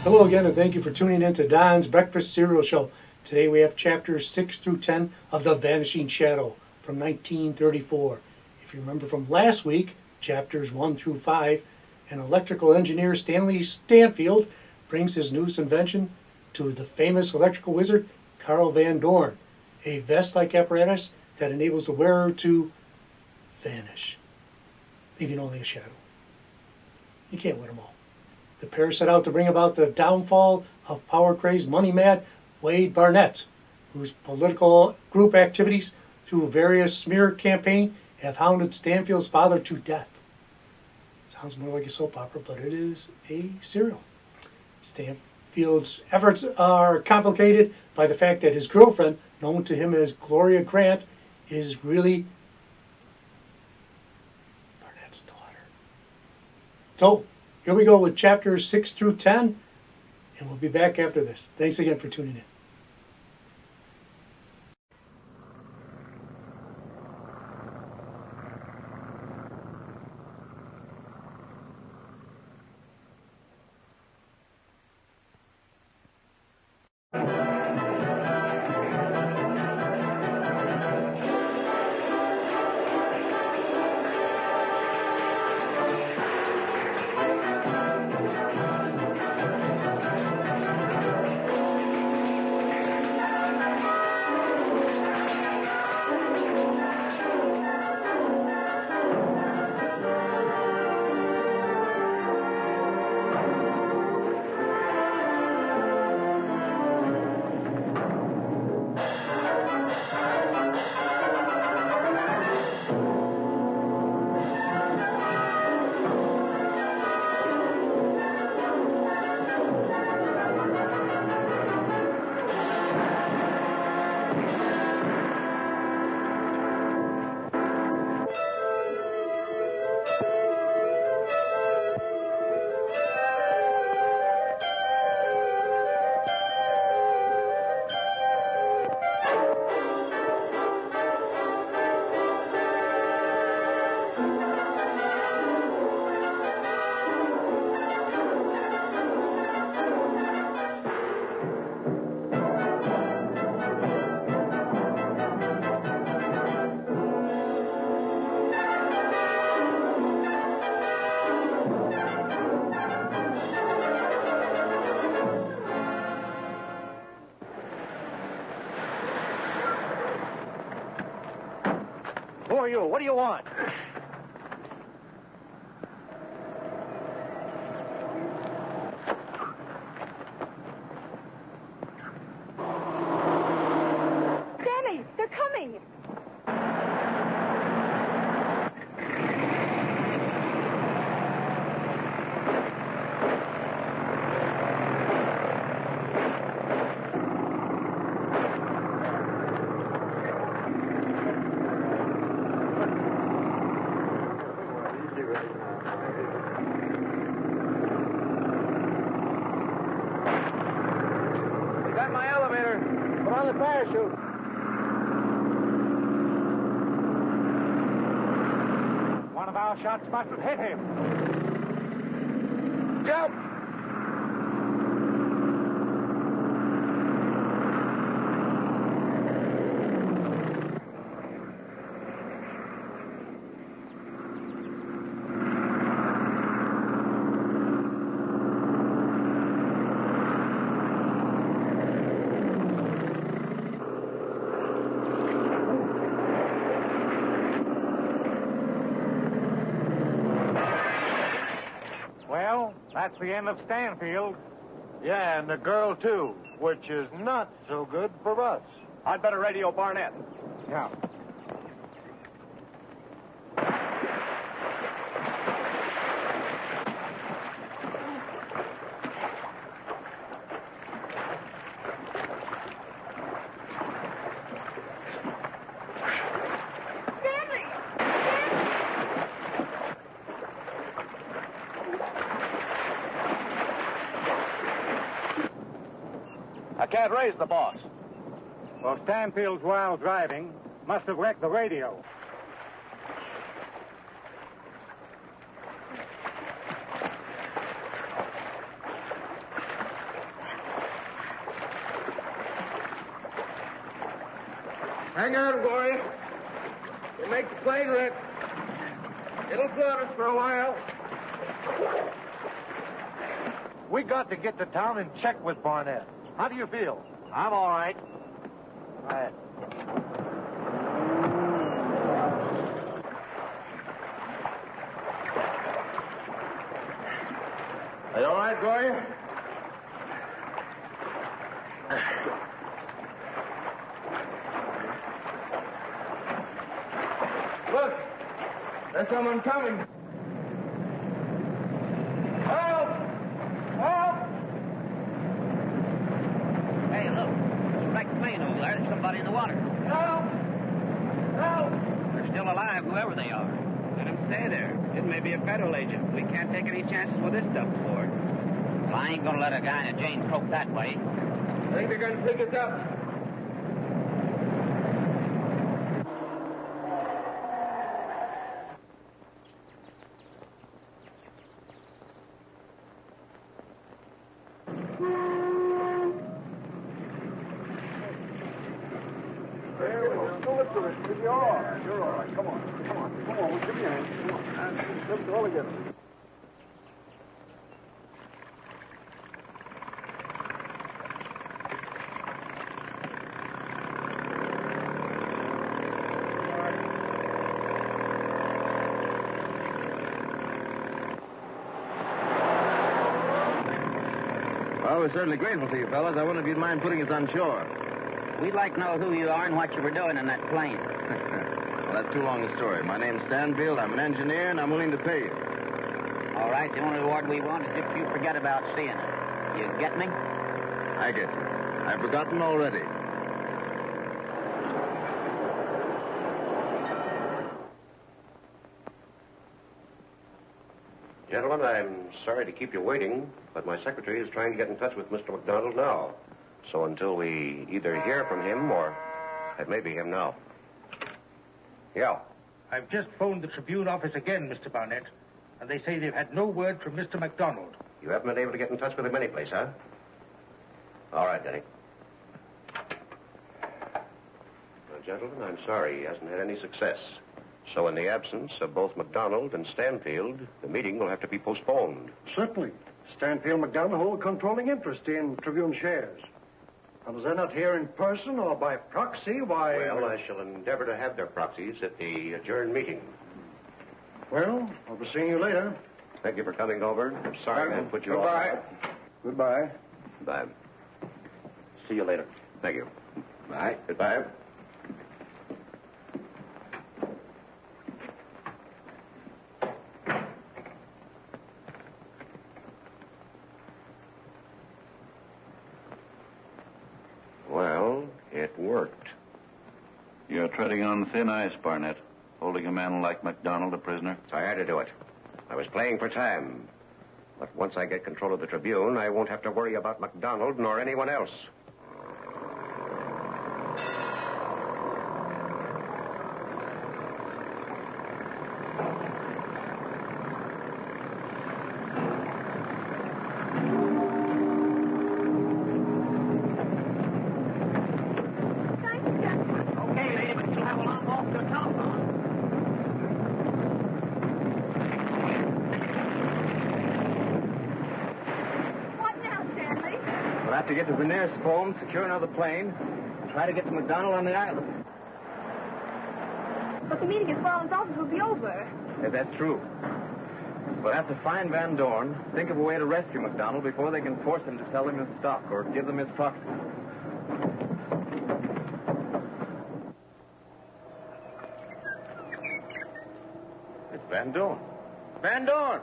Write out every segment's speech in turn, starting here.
Hello again, and thank you for tuning in to Don's Breakfast Cereal Show. Today we have chapters 6 through 10 of The Vanishing Shadow from 1934. If you remember from last week, chapters 1 through 5, an electrical engineer, Stanley Stanfield, brings his newest invention to the famous electrical wizard, Carl Van Dorn, a vest-like apparatus that enables the wearer to vanish, leaving only a shadow. You can't win them all. The pair set out to bring about the downfall of power-crazed, money-mad Wade Barnett, whose political group activities through various smear campaigns have hounded Stanfield's father to death. Sounds more like a soap opera, but it is a serial. Stanfield's efforts are complicated by the fact that his girlfriend, known to him as Gloria Grant, is really Barnett's daughter. So, here we go with chapters 6 through 10, and we'll be back after this. Thanks again for tuning in. Who are you? What do you want? Stanley, they're coming. My elevator. Put on the parachute. One of our shots must have hit him. Jump! Well, that's the end of Stanfield. Yeah, and the girl, too, which is not so good for us. I'd better radio Barnett. Yeah. I can't raise the boss. Well, Stanfield's wild driving must have wrecked the radio. Hang on, Gloria. We'll make the plane wreck. It'll float us for a while. We got to get to town and check with Barnett. How do you feel? I'm all right. All right. Are you all right, Gloria? Look, there's someone coming. Help! Help! Hey, look. There's a wrecked plane over there. There's somebody in the water. Help! Help! They're still alive, whoever they are. Let them stay there. It may be a federal agent. We can't take any chances with this stuff aboard. Well, I ain't gonna let a guy in a Jane croak that way. I think they're going to pick us up. You're all right. You're all right. Come on. We'll give you a hand. Come on. Let's all together. Well, we're certainly grateful to you, fellas. I wonder if you'd mind putting us on shore. We'd like to know who you are and what you were doing in that plane. Well, that's too long a story. My name's Stanfield. I'm an engineer, and I'm willing to pay you. All right, the only reward we want is if you forget about seeing it. You get me? I get you. I've forgotten already. Gentlemen, I'm sorry to keep you waiting, but my secretary is trying to get in touch with Mr. McDonald now. So until we either hear from him or it may be him now. Yeah. I've just phoned the Tribune office again, Mr. Barnett, and they say they've had no word from Mr. McDonald. You haven't been able to get in touch with him anyplace, huh? All right, Denny. Well, gentlemen, I'm sorry he hasn't had any success. So in the absence of both McDonald and Stanfield, the meeting will have to be postponed. Certainly. Stanfield McDonald hold a controlling interest in Tribune shares. And as they're not here in person or by proxy, why... Well, I shall endeavor to have their proxies at the adjourned meeting. Well, I'll be seeing you later. Thank you for coming over. I'm sorry I put you off. Goodbye. Bye. See you later. Thank you. Bye. Goodbye. Well, it worked. You're treading on thin ice, Barnett, holding a man like McDonald a prisoner. I had to do it. I was playing for time. But once I get control of the Tribune, I won't have to worry about McDonald nor anyone else. Okay, lady, but you'll have a long walk to the telephone. What now, Stanley? We'll have to get to the nearest phone, secure another plane, and try to get to McDonald on the island. But the meeting at Fallon's office will be over. If that's true. We'll have to find Van Dorn, think of a way to rescue McDonald before they can force him to sell him his stock or give them his proxy. It's Van Dorn. Van Dorn!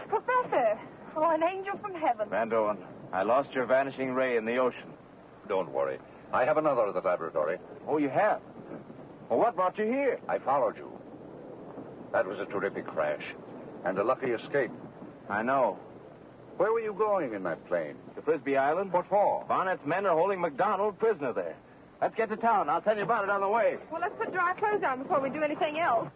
Professor! Oh, an angel from heaven. Van Dorn, I lost your vanishing ray in the ocean. Don't worry. I have another at the laboratory. Oh, you have? Well, what brought you here? I followed you. That was a terrific crash. And a lucky escape. I know. Where were you going in that plane? To Frisbee Island? What for? Barnett's men are holding McDonald prisoner there. Let's get to town. I'll tell you about it on the way. Well, let's put dry clothes on before we do anything else.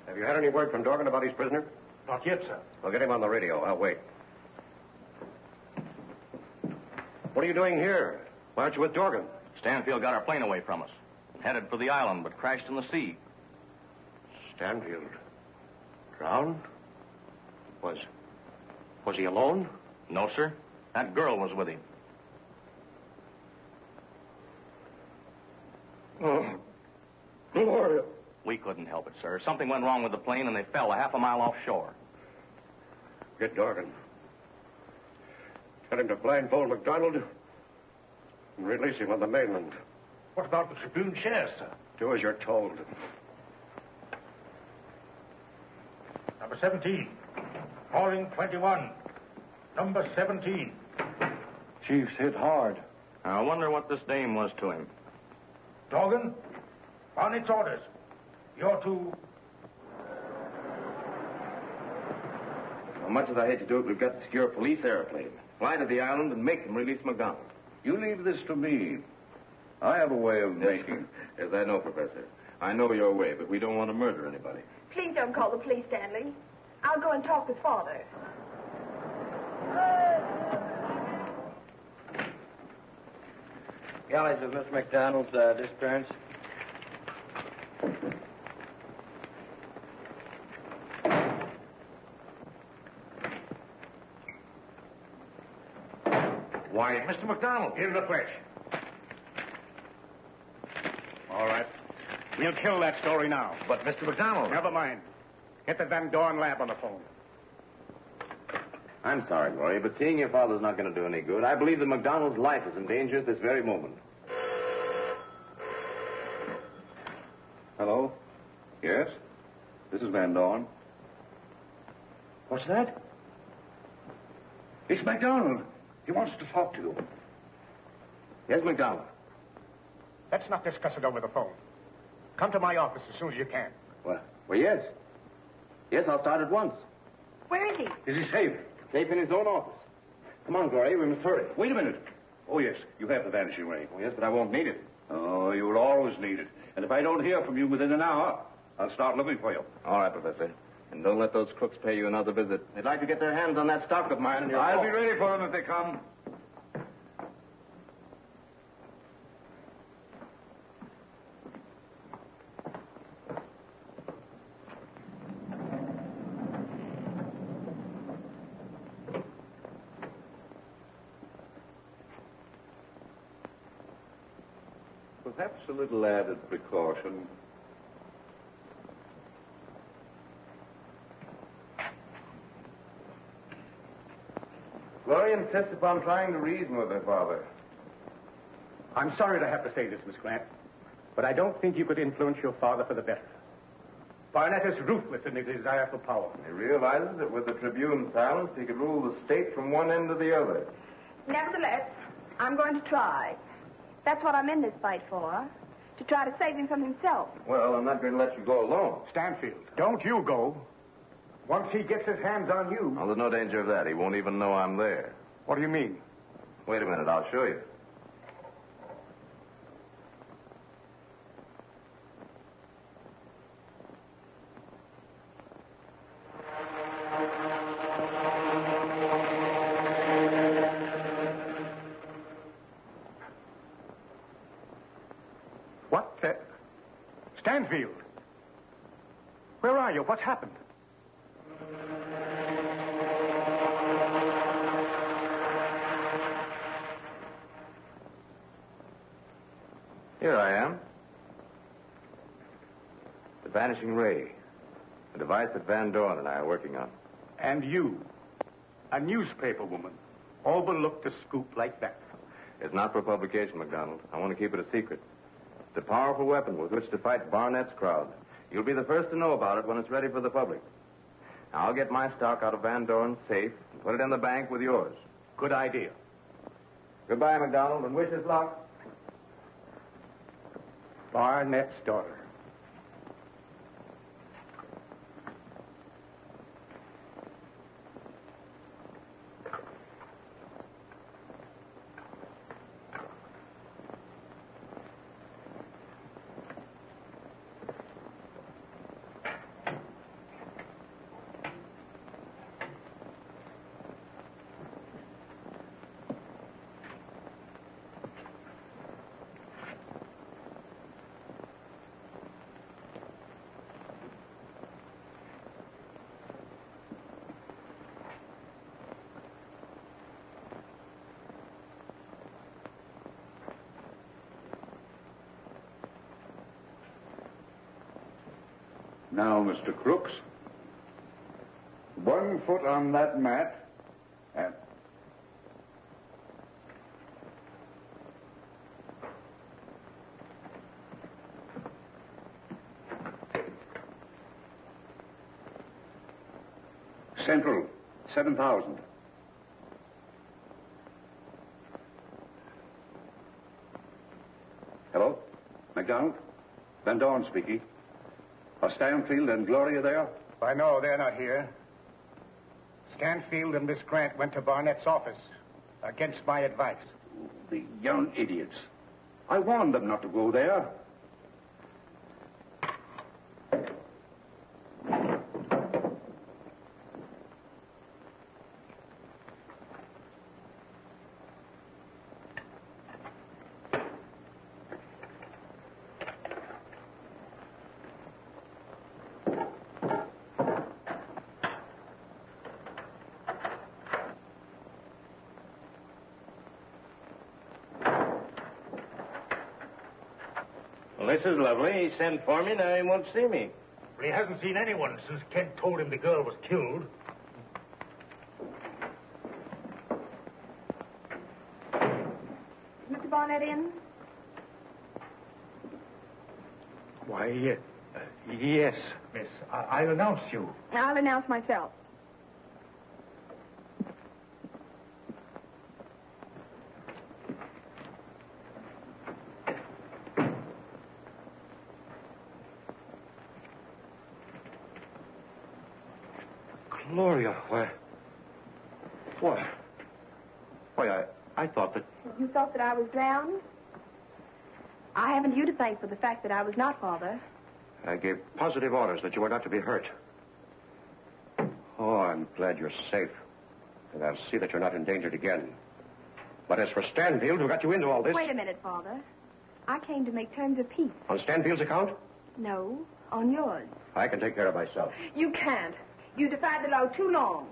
Have you had any word from Dorn about his prisoner? Not yet, sir. Well, get him on the radio. I'll wait. What are you doing here? Why aren't you with Dorgan? Stanfield got our plane away from us. Headed for the island, but crashed in the sea. Stanfield? Drowned? Was he alone? No, sir. That girl was with him. Oh, Gloria. We couldn't help it, sir. Something went wrong with the plane, and they fell a half a mile offshore. Get Dorgan. Tell him to blindfold McDonald and release him on the mainland. What about the Tribune shares, sir? Do as you're told. Number 17. Calling 21. Number 17. Chief's hit hard. I wonder what this dame was to him. Dorgan, Barnett's orders. You're to... As much as I hate to do it, we've got to secure a police airplane. Fly to the island and make them release McDonald. You leave this to me. I have a way of making... Yes, I know, Professor. I know your way, but we don't want to murder anybody. Please don't call the police, Stanley. I'll go and talk with Father. Galleys of Mr. McDonald's disappearance. Why, Mr. McDonald. In the flesh. All right. We'll kill that story now. But, Mr. McDonald... Never mind. Get the Van Dorn lab on the phone. I'm sorry, Gloria, but seeing your father's not going to do any good. I believe that McDonald's life is in danger at this very moment. Hello? Yes? This is Van Dorn. What's that? It's McDonald. He wants to talk to you. Yes, McDonald. Let's not discuss it over the phone. Come to my office as soon as you can. Well, yes. Yes, I'll start at once. Where is he? Is he safe? Safe in his own office. Come on, Gloria, we must hurry. Wait a minute. Oh, yes, you have the Vanishing Ray. Oh, yes, but I won't need it. Oh, you will always need it. And if I don't hear from you within an hour, I'll start looking for you. All right, Professor. And don't let those crooks pay you another visit. They'd like to get their hands on that stock of mine and I'll be ready for them if they come. Perhaps a little added precaution. Gloria insists upon trying to reason with her father. I'm sorry to have to say this, Miss Grant, but I don't think you could influence your father for the better. Barnett is ruthless in his desire for power. He realizes that with the Tribune silence, he could rule the state from one end to the other. Nevertheless, I'm going to try. That's what I'm in this fight for. To try to save him from himself. Well, I'm not going to let you go alone. Stanfield, don't you go. Once he gets his hands on you... Oh, there's no danger of that. He won't even know I'm there. What do you mean? Wait a minute, I'll show you. What the... Stanfield! Where are you? What's happened? Here I am. The Vanishing Ray. A device that Van Dorn and I are working on. And you, a newspaper woman, overlooked a scoop like that. It's not for publication, McDonald. I want to keep it a secret. It's a powerful weapon with which to fight Barnett's crowd. You'll be the first to know about it when it's ready for the public. Now, I'll get my stock out of Van Dorn's safe and put it in the bank with yours. Good idea. Goodbye, McDonald, and wish us luck. Barnett's daughter. Now, Mr. Crooks, 1 foot on that mat, and... Central, 7,000. Hello? McDonald? Van Dorn speaking. Are Stanfield and Gloria there? I know they're not here. Stanfield and Miss Grant went to Barnett's office against my advice. The young idiots. I warned them not to go there. Well, this is lovely. He sent for me, now he won't see me. But he hasn't seen anyone since Kent told him the girl was killed. Mr. Barnett in? Why, yes, miss. I'll announce you. I'll announce myself. Gloria, why, I thought that... You thought that I was drowned? I haven't you to thank for the fact that I was not, Father. I gave positive orders that you were not to be hurt. Oh, I'm glad you're safe. And I'll see that you're not endangered again. But as for Stanfield, who got you into all this... Wait a minute, Father. I came to make terms of peace. On Stanfield's account? No, on yours. I can take care of myself. You can't. You defied the law too long.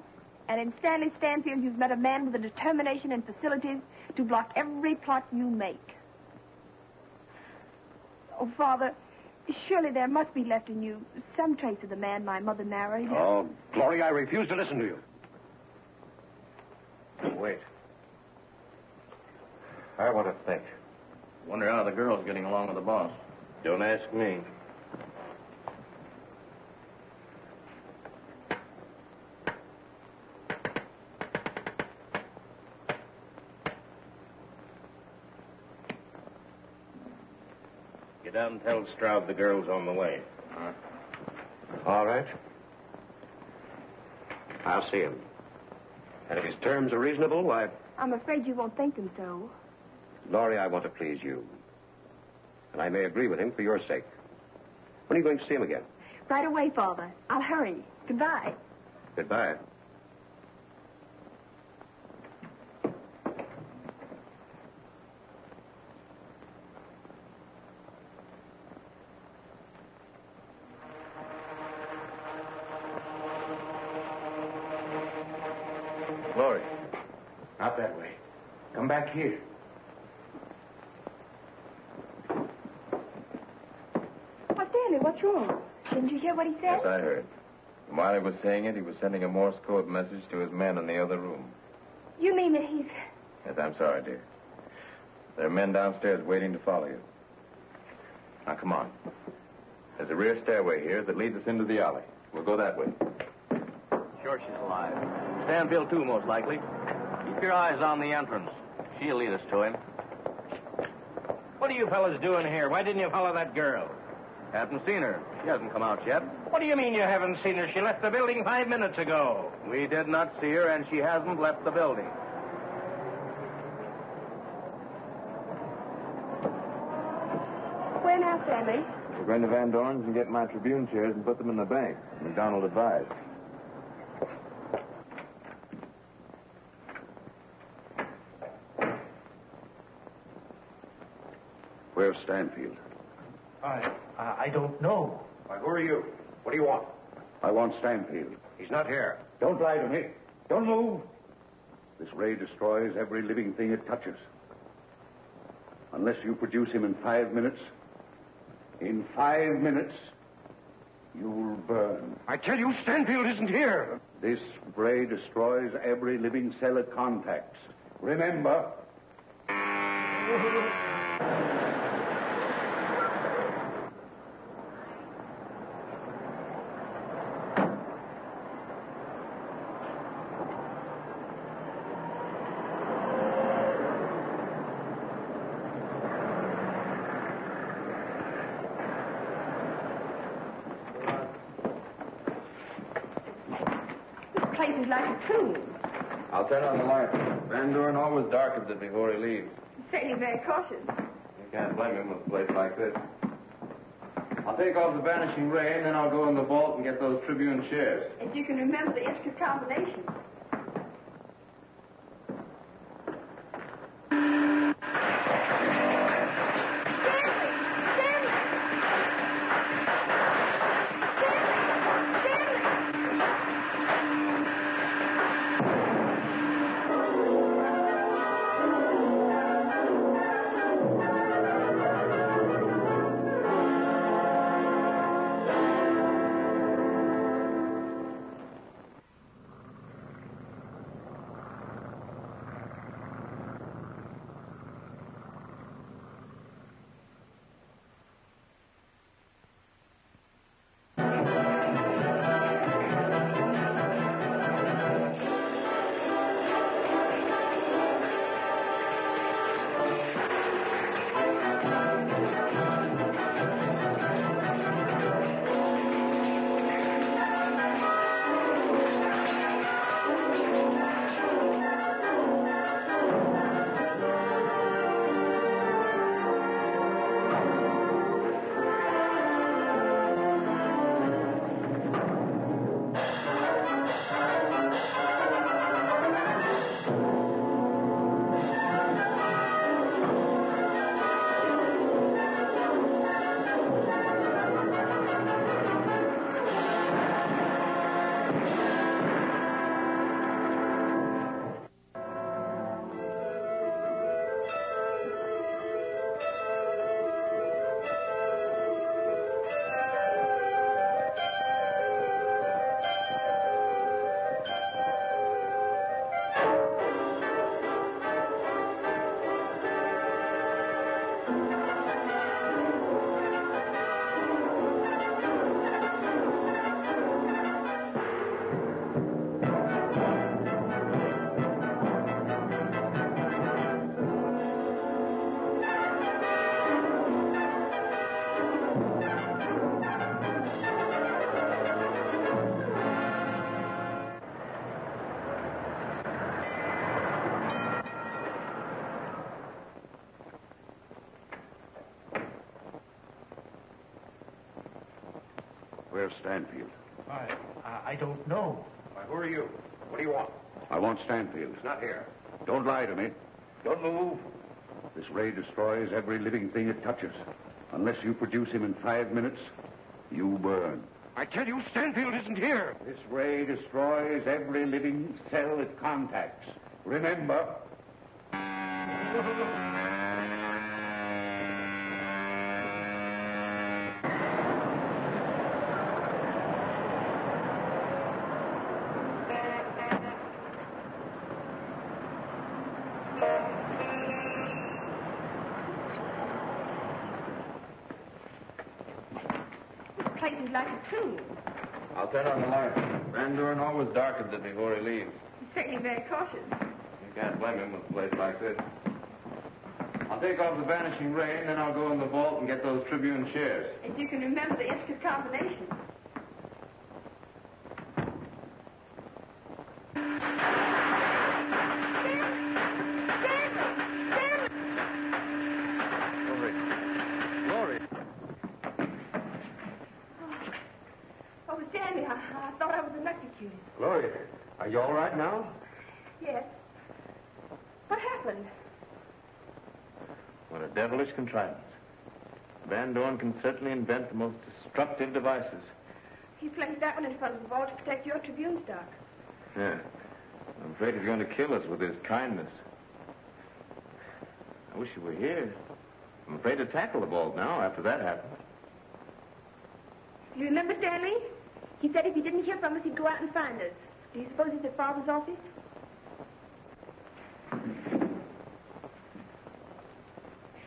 And in Stanley Stanfield, you've met a man with the determination and facilities to block every plot you make. Oh, Father, surely there must be left in you some trace of the man my mother married. Oh, Gloria, I refuse to listen to you. Wait. I want to think. Wonder how the girl's getting along with the boss. Don't ask me. Get down and tell Stroud the girl's on the way. All right. I'll see him. And if his terms are reasonable, why... I'm afraid you won't think them so. Laurie, I want to please you. And I may agree with him for your sake. When are you going to see him again? Right away, Father. I'll hurry. Goodbye. Goodbye. Gloria, not that way. Come back here. Oh, Stanley, what's wrong? Didn't you hear what he said? Yes, I heard. And while he was saying it, he was sending a Morse code message to his men in the other room. You mean that he's... Yes, I'm sorry, dear. There are men downstairs waiting to follow you. Now, come on. There's a rear stairway here that leads us into the alley. We'll go that way. Sure she's alive. Stanfield, too, most likely. Keep your eyes on the entrance. She'll lead us to him. What are you fellas doing here? Why didn't you follow that girl? Haven't seen her. She hasn't come out yet. What do you mean you haven't seen her? She left the building 5 minutes ago. We did not see her, and she hasn't left the building. Where now, Stanley? We're going to Van Dorn's and get my Tribune chairs and put them in the bank. McDonald advised. Where's Stanfield? I don't know. Why, who are you? What do you want? I want Stanfield. He's not here. Don't lie to me. Don't move. This ray destroys every living thing it touches. Unless you produce him in 5 minutes, in 5 minutes, you'll burn. I tell you, Stanfield isn't here. This ray destroys every living cell it contacts. Remember. This place is like a tomb. I'll turn on the light. Van Dorn always darkens it before he leaves. He's certainly very cautious. You can't blame him with a place like this. I'll take off the Vanishing Ray, and then I'll go in the vault and get those Tribune shares. If you can remember the extra combination. Where's Stanfield? I don't know. Why, who are you? What do you want? I want Stanfield. He's not here. Don't lie to me. Don't move. This ray destroys every living thing it touches. Unless you produce him in 5 minutes, you burn. I tell you, Stanfield isn't here. This ray destroys every living cell it contacts. Remember. This place is like a tomb. I'll turn on the light. Van Dorn always darkens it before he leaves. He's certainly very cautious. You can't blame him with a place like this. I'll take off the Vanishing Ray, and then I'll go in the vault and get those Tribune shares. If you can remember the intricate combination. Gloria. Oh, Stanley, I thought I was electrocuted. Gloria, are you all right now? Yes. What happened? What a devilish contrivance. Van Dorn can certainly invent the most destructive devices. He placed that one in front of the vault to protect your Tribune stock. Yeah. I'm afraid he's going to kill us with his kindness. I wish you were here. I'm afraid to tackle the vault now after that happened. You remember Stanley? He said if he didn't hear from us, he'd go out and find us. Do you suppose he's at Father's office?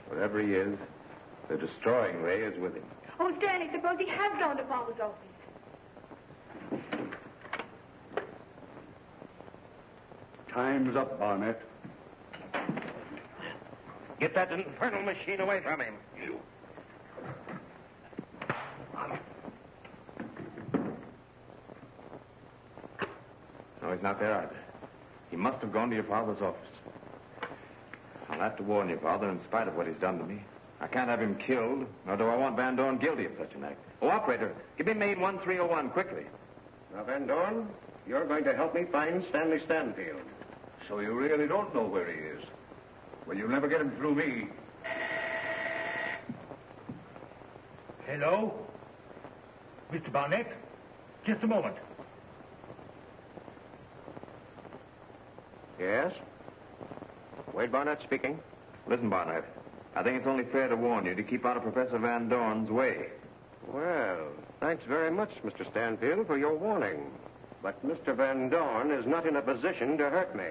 Whatever he is, the destroying ray is with him. Oh, Stanley, suppose he has gone to Father's office. Time's up, Barnett. Get that infernal machine away from him. You. No, he's not there either. He must have gone to your father's office. I'll have to warn your father in spite of what he's done to me. I can't have him killed, nor do I want Van Dorn guilty of such an act. Oh, operator, give me main 1301 quickly. Now, Van Dorn, you're going to help me find Stanley Stanfield. So you really don't know where he is? Well, you'll never get him through me. Hello? Mr. Barnett? Just a moment. Yes? Wade Barnett speaking. Listen, Barnett, I think it's only fair to warn you to keep out of Professor Van Dorn's way. Well, thanks very much, Mr. Stanfield, for your warning. But Mr. Van Dorn is not in a position to hurt me.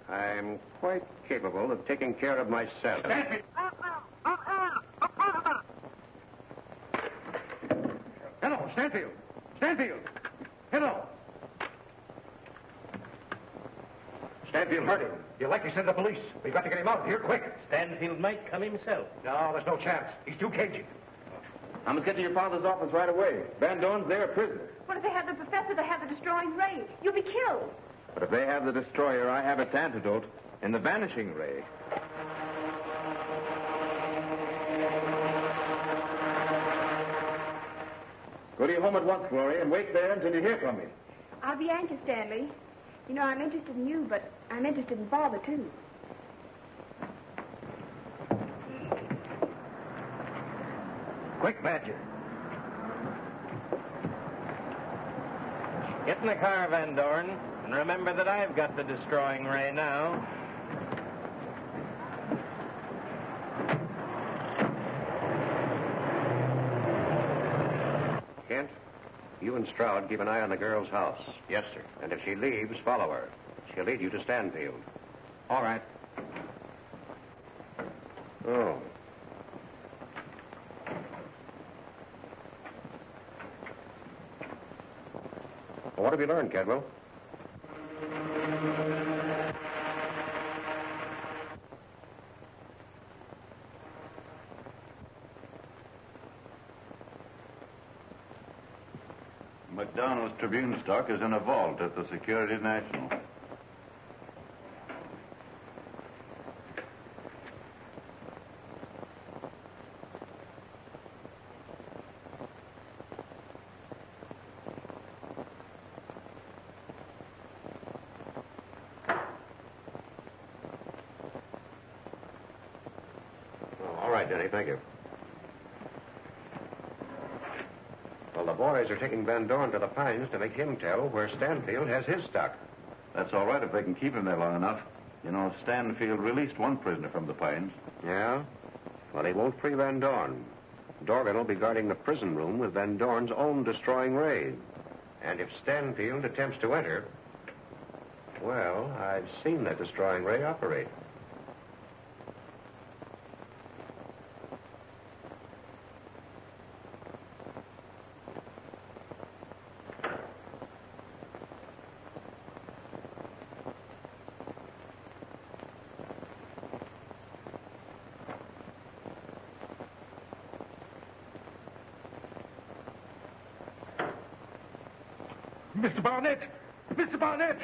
I'm quite capable of taking care of myself. Stanfield! Hello, Stanfield! Stanfield! Hello! Stanfield hurt him. You'll likely send the police. We've got to get him out of here quick. Stanfield might come himself. No, there's no chance. He's too cagey. I must get to your father's office right away. Van Dorn's there a prisoner. What if they have the professor to have the destroying ray? You'll be killed. But if they have the destroyer, I have its antidote in the Vanishing Ray. Go to your home at once, Gloria, and wait there until you hear from me. I'll be anxious, Stanley. You know, I'm interested in you, but I'm interested in Father, too. Quick, Badger. Get in the car, Van Dorn, and remember that I've got the destroying ray now. Kent, you and Stroud keep an eye on the girl's house. Yes, sir. And if she leaves, follow her. She'll lead you to Stanfield. All right. Oh. Well, what have you learned, Cadwell? McDonald's Tribune stock is in a vault at the Security National. Oh, all right, Denny, thank you. Well, the boys are taking Van Dorn to the Pines to make him tell where Stanfield has his stock. That's all right if they can keep him there long enough. You know, Stanfield released one prisoner from the Pines. Yeah? Well, he won't free Van Dorn. Dorgan will be guarding the prison room with Van Dorn's own destroying ray. And if Stanfield attempts to enter, well, I've seen that destroying ray operate. Mr. Barnett! Mr. Barnett!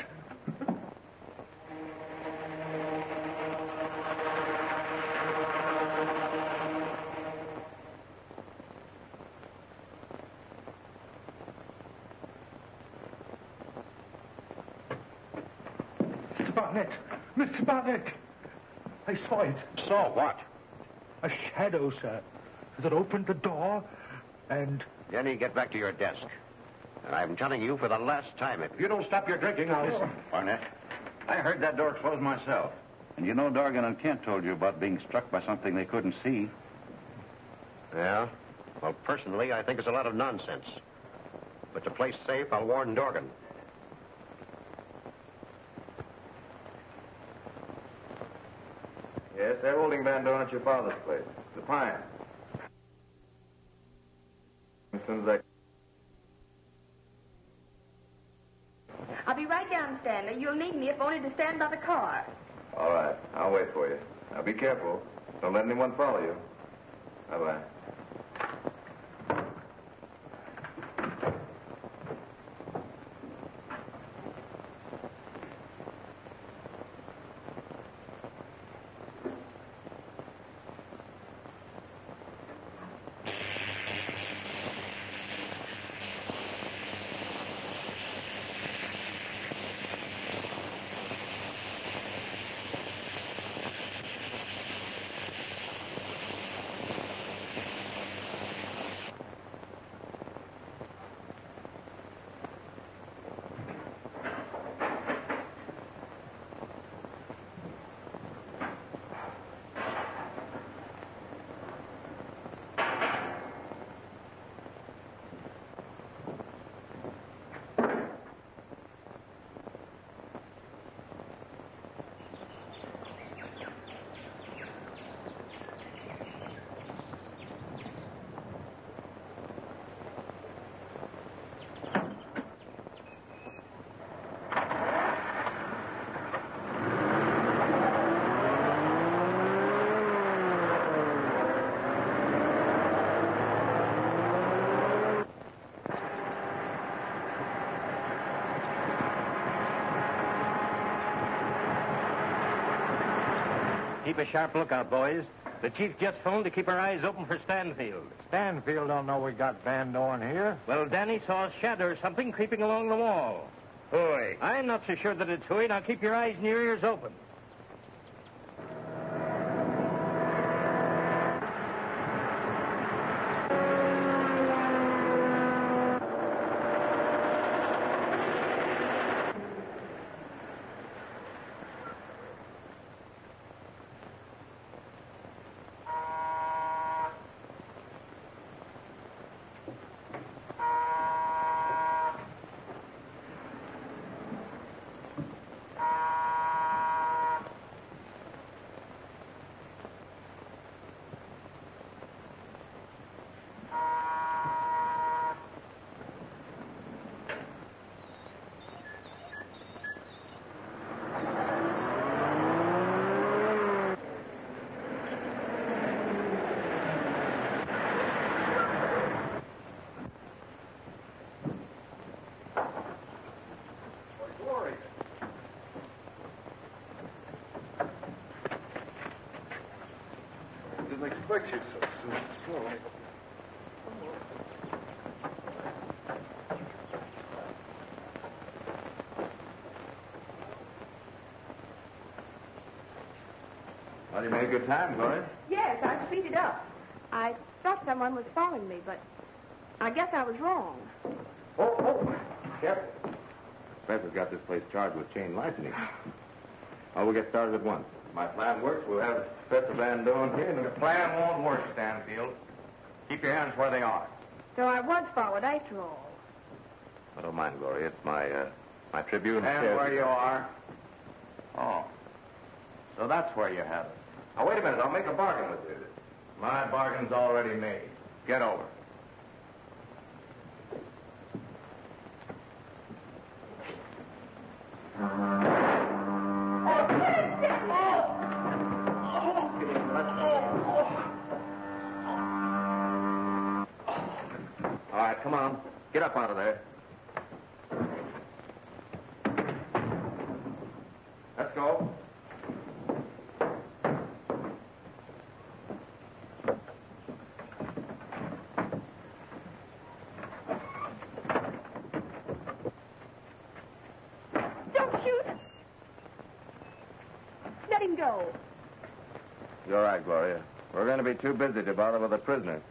Mr. Barnett! Mr. Barnett! I saw it. Saw what? A shadow, sir, that opened the door and... Jenny, get back to your desk. And I'm telling you for the last time, if you don't stop your drinking, I'll... Barnett, I heard that door close myself. And you know Dorgan and Kent told you about being struck by something they couldn't see. Yeah? Well, personally, I think it's a lot of nonsense. But to play safe, I'll warn Dorgan. Yes, they're holding Van Dorn at your father's place. The Pine. As soon as I'll be right down, Stanley. You'll need me if only to stand by the car. All right, I'll wait for you. Now be careful. Don't let anyone follow you. Bye-bye. Keep a sharp lookout, boys. The chief just phoned to keep our eyes open for Stanfield. Stanfield don't know we got Van Dorn here. Well, Danny saw a shadow or something creeping along the wall. Hooey. I'm not so sure that it's hooey. Now keep your eyes and your ears open. Didn't expect you so soon. Come on. Well, you made a good time, Gloria. Yes, I speeded up. I thought someone was following me, but I guess I was wrong. Oh, careful. Professor's got this place charged with chain lightning. Oh, we'll get started at once. If my plan works, we'll have Professor Van Dorn here. And The plan won't work, Stanfield. Keep your hands where they are. So I was followed after all. I don't mind, Gloria. It's my Tribune. And where you are. Oh. So that's where you have it. Now, wait a minute. I'll make a bargain with you. My bargain's already made. Get over. All right, come on. Get up out of there. Let's go. Don't shoot! Let him go. You're right, Gloria. We're going to be too busy to bother with a prisoner.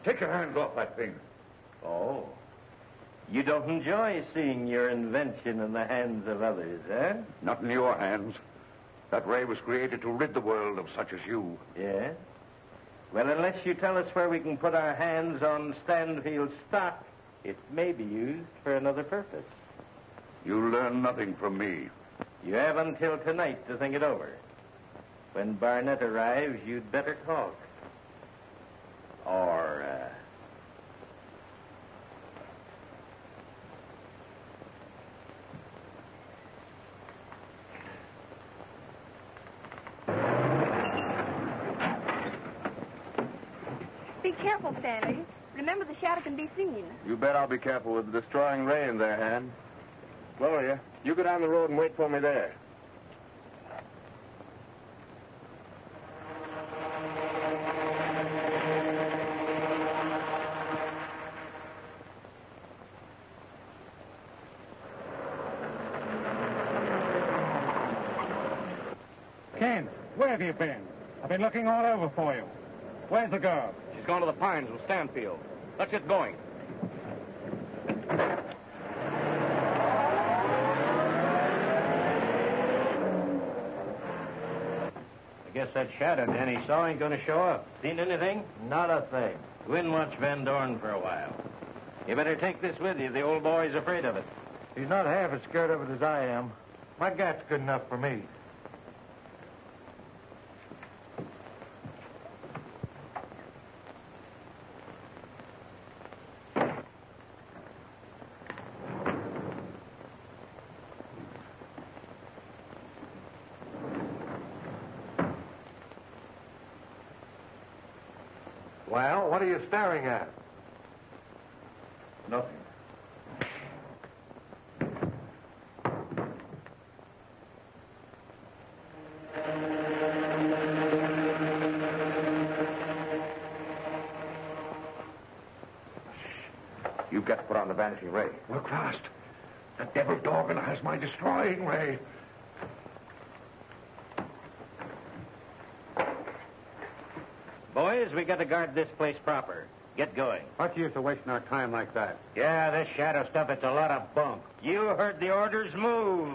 Take your hands off that thing. Oh. You don't enjoy seeing your invention in the hands of others, eh? Not in your hands. That ray was created to rid the world of such as you. Yeah? Well, unless you tell us where we can put our hands on Stanfield stock, it may be used for another purpose. You'll learn nothing from me. You have until tonight to think it over. When Barnett arrives, you'd better talk. Or, Be careful, Stanley. Remember, the shadow can be seen. You bet I'll be careful with the destroying ray in their hand. Gloria, you go down the road and wait for me there. Kent, where have you been? I've been looking all over for you. Where's the girl? She's gone to the Pines with Stanfield. Let's get going. I guess that shadow Danny saw ain't gonna show up. Seen anything? Not a thing. Go in and watch Van Dorn for a while. You better take this with you. The old boy's afraid of it. He's not half as scared of it as I am. My gat's good enough for me. Well, what are you staring at? Nothing. You've got to put on the Vanishing Ray. Work fast. The devil dog has my destroying ray. Boys, we got to guard this place proper. Get going. What's the use of wasting our time like that? Yeah, this shadow stuff, it's a lot of bunk. You heard the orders. Move.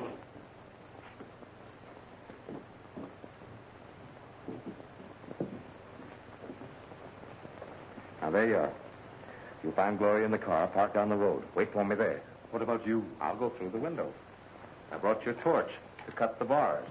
Now, there you are. You'll find Gloria in the car, parked down the road. Wait for me there. What about you? I'll go through the window. I brought your torch to cut the bars.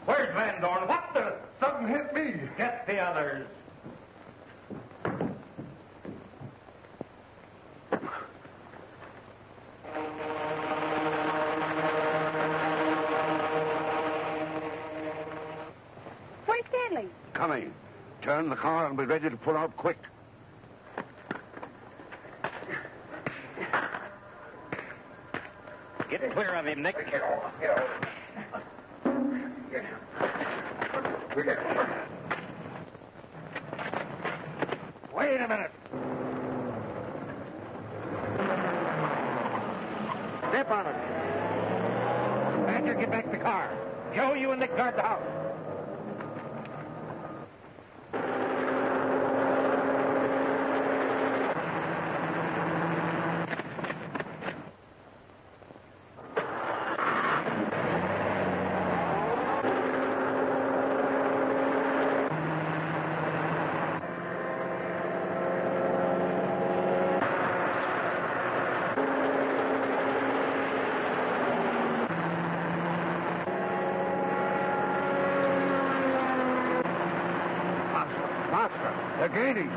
Where's Van Dorn? What the? Something hit me. Get the others. Where's Stanley? Coming. Turn the car and be ready to pull out quick. Get clear of him, Nick. Wait a minute. Step on it. Badger, get back to the car. Joe, you and Nick guard the house. They're gaining.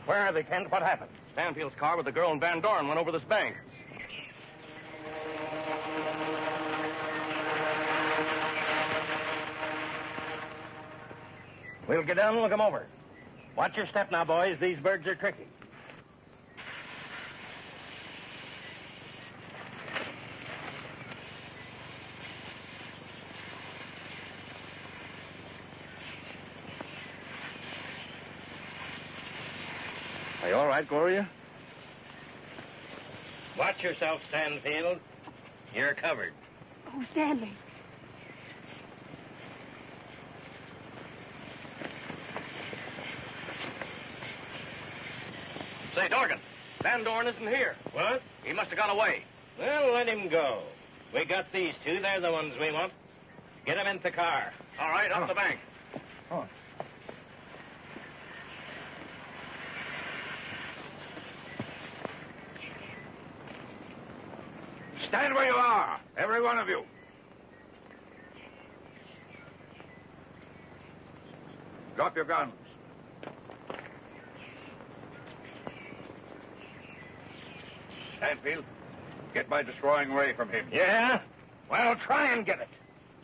Where are they, Kent? What happened? Stanfield's car with the girl and Van Dorn went over this bank. We'll get down and look them over. Watch your step now, boys. These birds are tricky. Are you all right, Gloria? Watch yourself, Stanfield. You're covered. Oh, Stanley. Say, Dorgan, Van Dorn isn't here. What? He must have gone away. Well, let him go. We got these two. They're the ones we want. Get them into the car. All right, up the bank. Oh. Stand where you are, every one of you. Drop your guns. Stanfield, get my destroying ray from him. Yeah? Well, try and get it.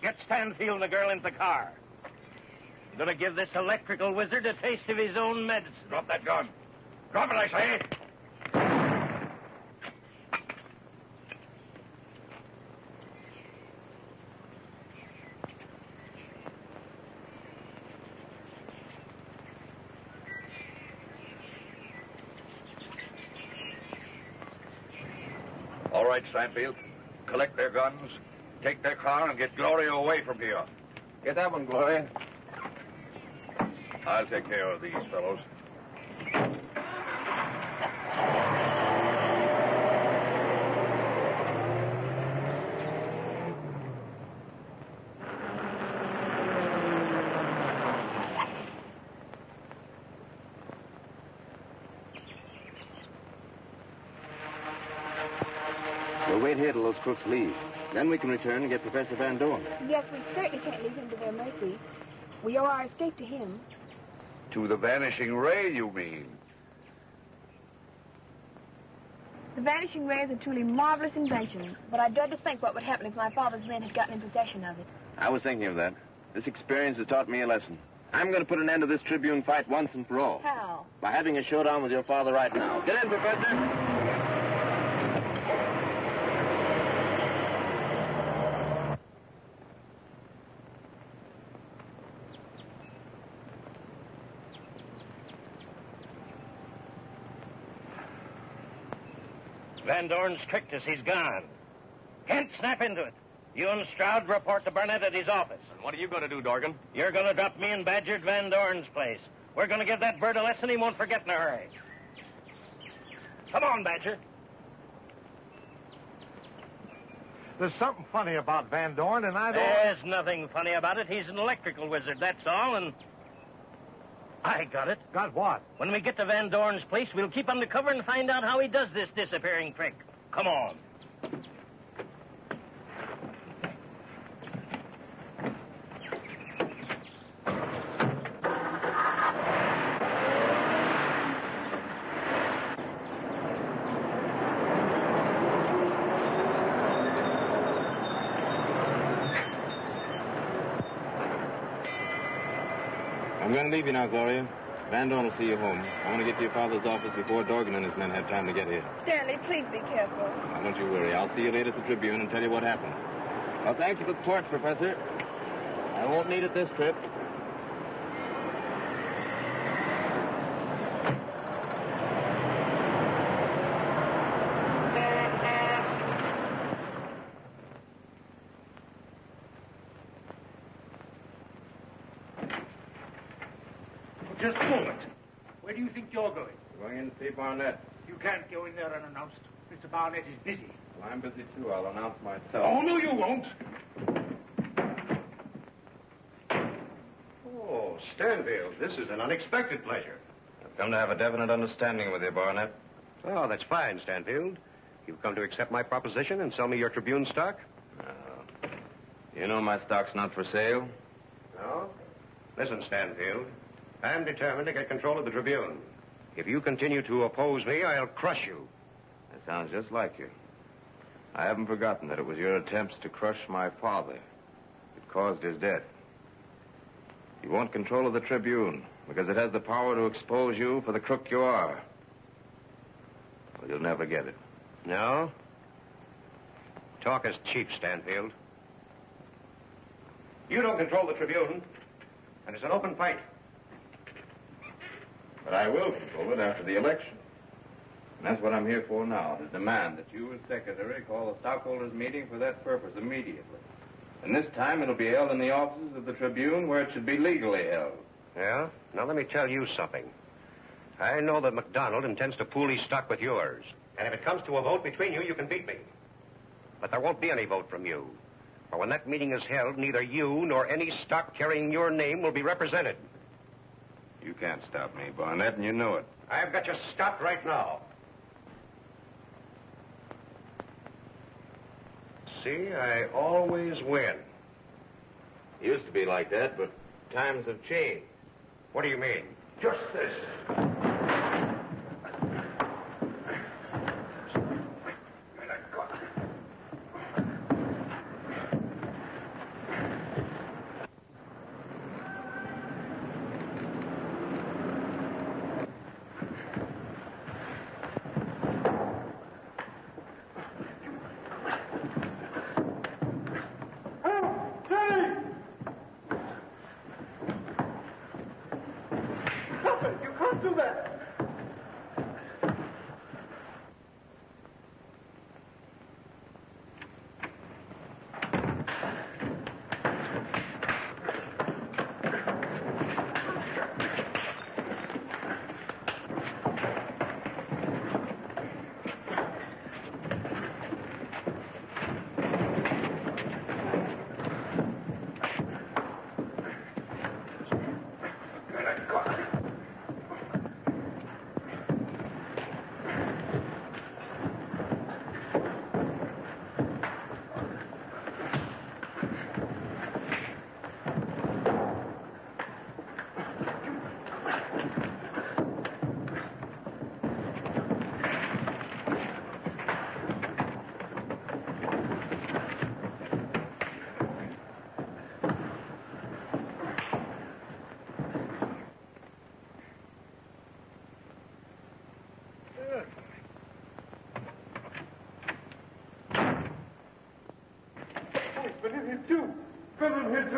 Get Stanfield and the girl into the car. I'm going to give this electrical wizard a taste of his own medicine. Drop that gun. Drop it, I say. All right, Stanfield. Collect their guns, take their car, and get Gloria away from here. Get that one, Gloria. I'll take care of these fellows. We'll wait here till those crooks leave. Then we can return and get Professor Van Dorn. Yes, we certainly can't leave him to their mercy. We owe our escape to him. To the Vanishing Ray, you mean? The Vanishing Ray is a truly marvelous invention, but I dread to think what would happen if my father's men had gotten in possession of it. I was thinking of that. This experience has taught me a lesson. I'm going to put an end to this Tribune fight once and for all. How? By having a showdown with your father right now. Get in, Professor. Van Dorn's tricked us. He's gone. Kent, snap into it. You and Stroud report to Barnett at his office. And what are you going to do, Dorgan? You're going to drop me and Badger at Van Dorn's place. We're going to give that bird a lesson he won't forget in a hurry. Come on, Badger. There's something funny about Van Dorn, and I don't... There's nothing funny about it. He's an electrical wizard, that's all, and... I got it. Got what? When we get to Van Dorn's place, we'll keep under cover and find out how he does this disappearing trick. Come on. I'm going to leave you now, Gloria. Van Dorn will see you home. I want to get to your father's office before Dorgan and his men have time to get here. Stanley, please be careful. Now, don't you worry. I'll see you later at the Tribune and tell you what happened. Well, thank you for the torch, Professor. I won't need it this trip. Just a moment. Where do you think you're going? Going in to see Barnett. You can't go in there unannounced. Mr. Barnett is busy. Well, I'm busy, too. I'll announce myself. Oh, no, you won't. Oh, Stanfield, this is an unexpected pleasure. I've come to have a definite understanding with you, Barnett. Oh, that's fine, Stanfield. You've come to accept my proposition and sell me your Tribune stock? You know my stock's not for sale? No? Listen, Stanfield. I'm determined to get control of the Tribune. If you continue to oppose me, I'll crush you. That sounds just like you. I haven't forgotten that it was your attempts to crush my father that caused his death. You want control of the Tribune because it has the power to expose you for the crook you are. Well, you'll never get it. No? Talk is cheap, Stanfield. You don't control the Tribune, and it's an open fight. But I will control it after the election. And that's what I'm here for now, to demand that you as secretary call a stockholders' meeting for that purpose immediately. And this time it'll be held in the offices of the Tribune where it should be legally held. Yeah? Now let me tell you something. I know that McDonald intends to pool his stock with yours. And if it comes to a vote between you, you can beat me. But there won't be any vote from you. For when that meeting is held, neither you nor any stock carrying your name will be represented. You can't stop me, Barnett, and you know it. I've got you stopped right now. See, I always win. Used to be like that, but times have changed. What do you mean? Just this.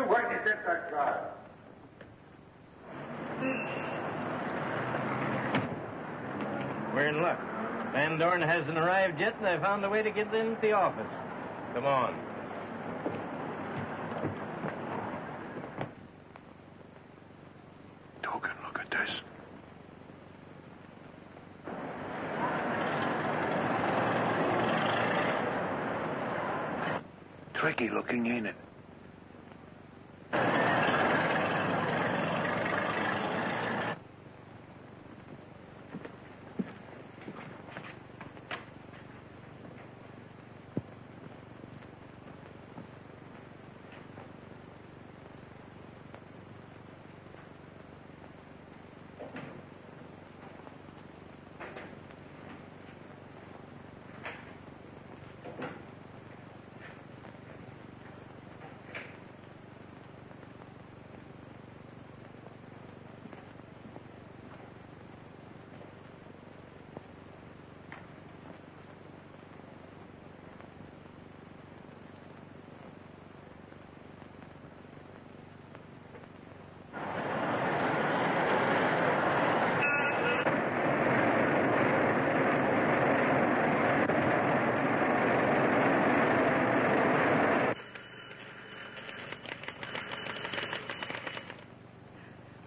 Where'd you get that car? We're in luck. Van Dorn hasn't arrived yet, and I found a way to get into the office. Come on. Token, look at this. Tricky looking, ain't it?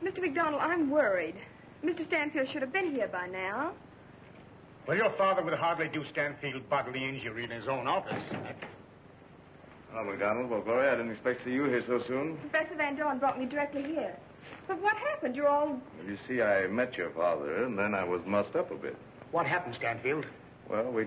Mr. McDonald, I'm worried. Mr. Stanfield should have been here by now. Well, your father would hardly do Stanfield bodily injury in his own office. Hello, McDonald. Well, Gloria, I didn't expect to see you here so soon. Professor Van Dorn brought me directly here. But what happened? You're all... Well, you see, I met your father, and then I was mussed up a bit. What happened, Stanfield? Well, we...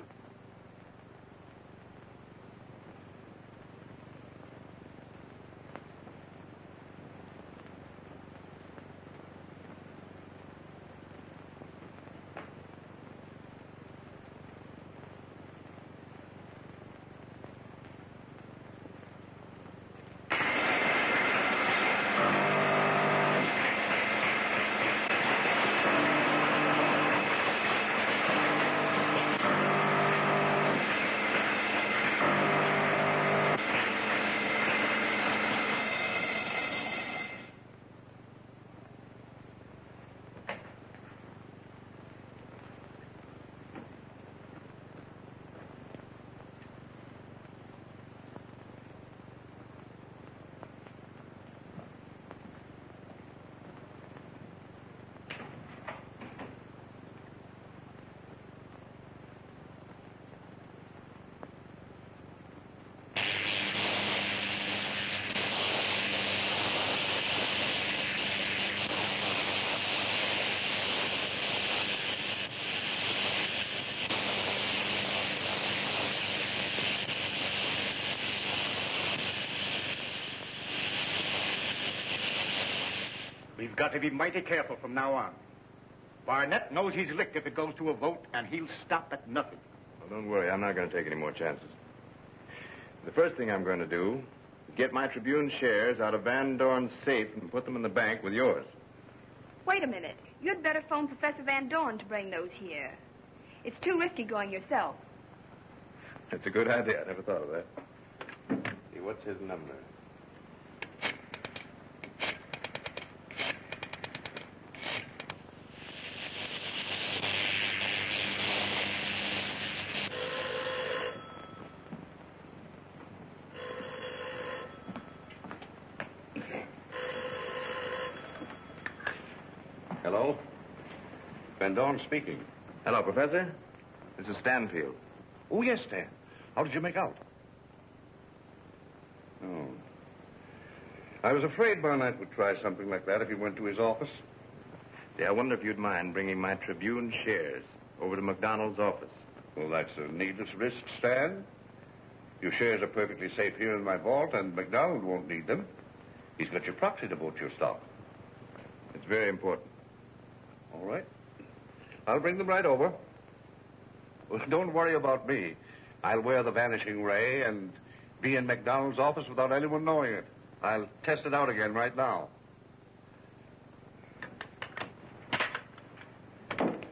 We've got to be mighty careful from now on. Barnett knows he's licked if it goes to a vote, and he'll stop at nothing. Well, don't worry. I'm not going to take any more chances. The first thing I'm going to do is get my Tribune shares out of Van Dorn's safe and put them in the bank with yours. Wait a minute. You'd better phone Professor Van Dorn to bring those here. It's too risky going yourself. That's a good idea. I never thought of that. See, what's his number? Hello? Van Dorn speaking. Hello, Professor. This is Stanfield. Oh, yes, Stan. How did you make out? Oh. I was afraid Barnett would try something like that if he went to his office. See, I wonder if you'd mind bringing my Tribune shares over to McDonald's office. Well, that's a needless risk, Stan. Your shares are perfectly safe here in my vault, and McDonald won't need them. He's got your proxy to vote your stock. It's very important. All right. I'll bring them right over. Well, don't worry about me. I'll wear the Vanishing Ray and be in McDonald's office without anyone knowing it. I'll test it out again right now.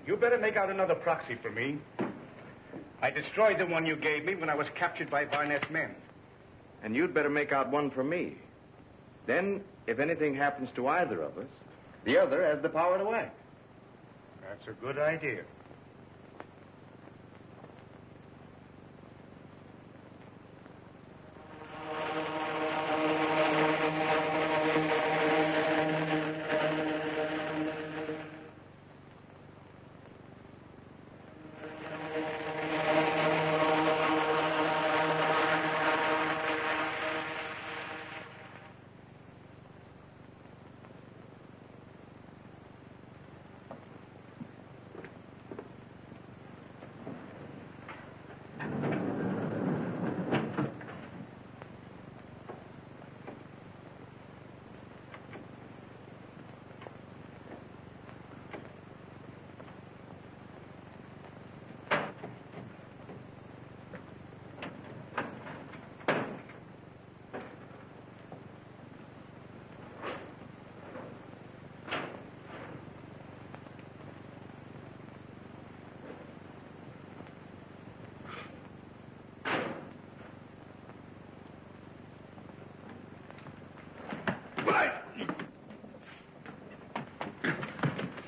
You better make out another proxy for me. I destroyed the one you gave me when I was captured by Barnett's men. And you'd better make out one for me. Then, if anything happens to either of us, the other has the power to act. That's a good idea.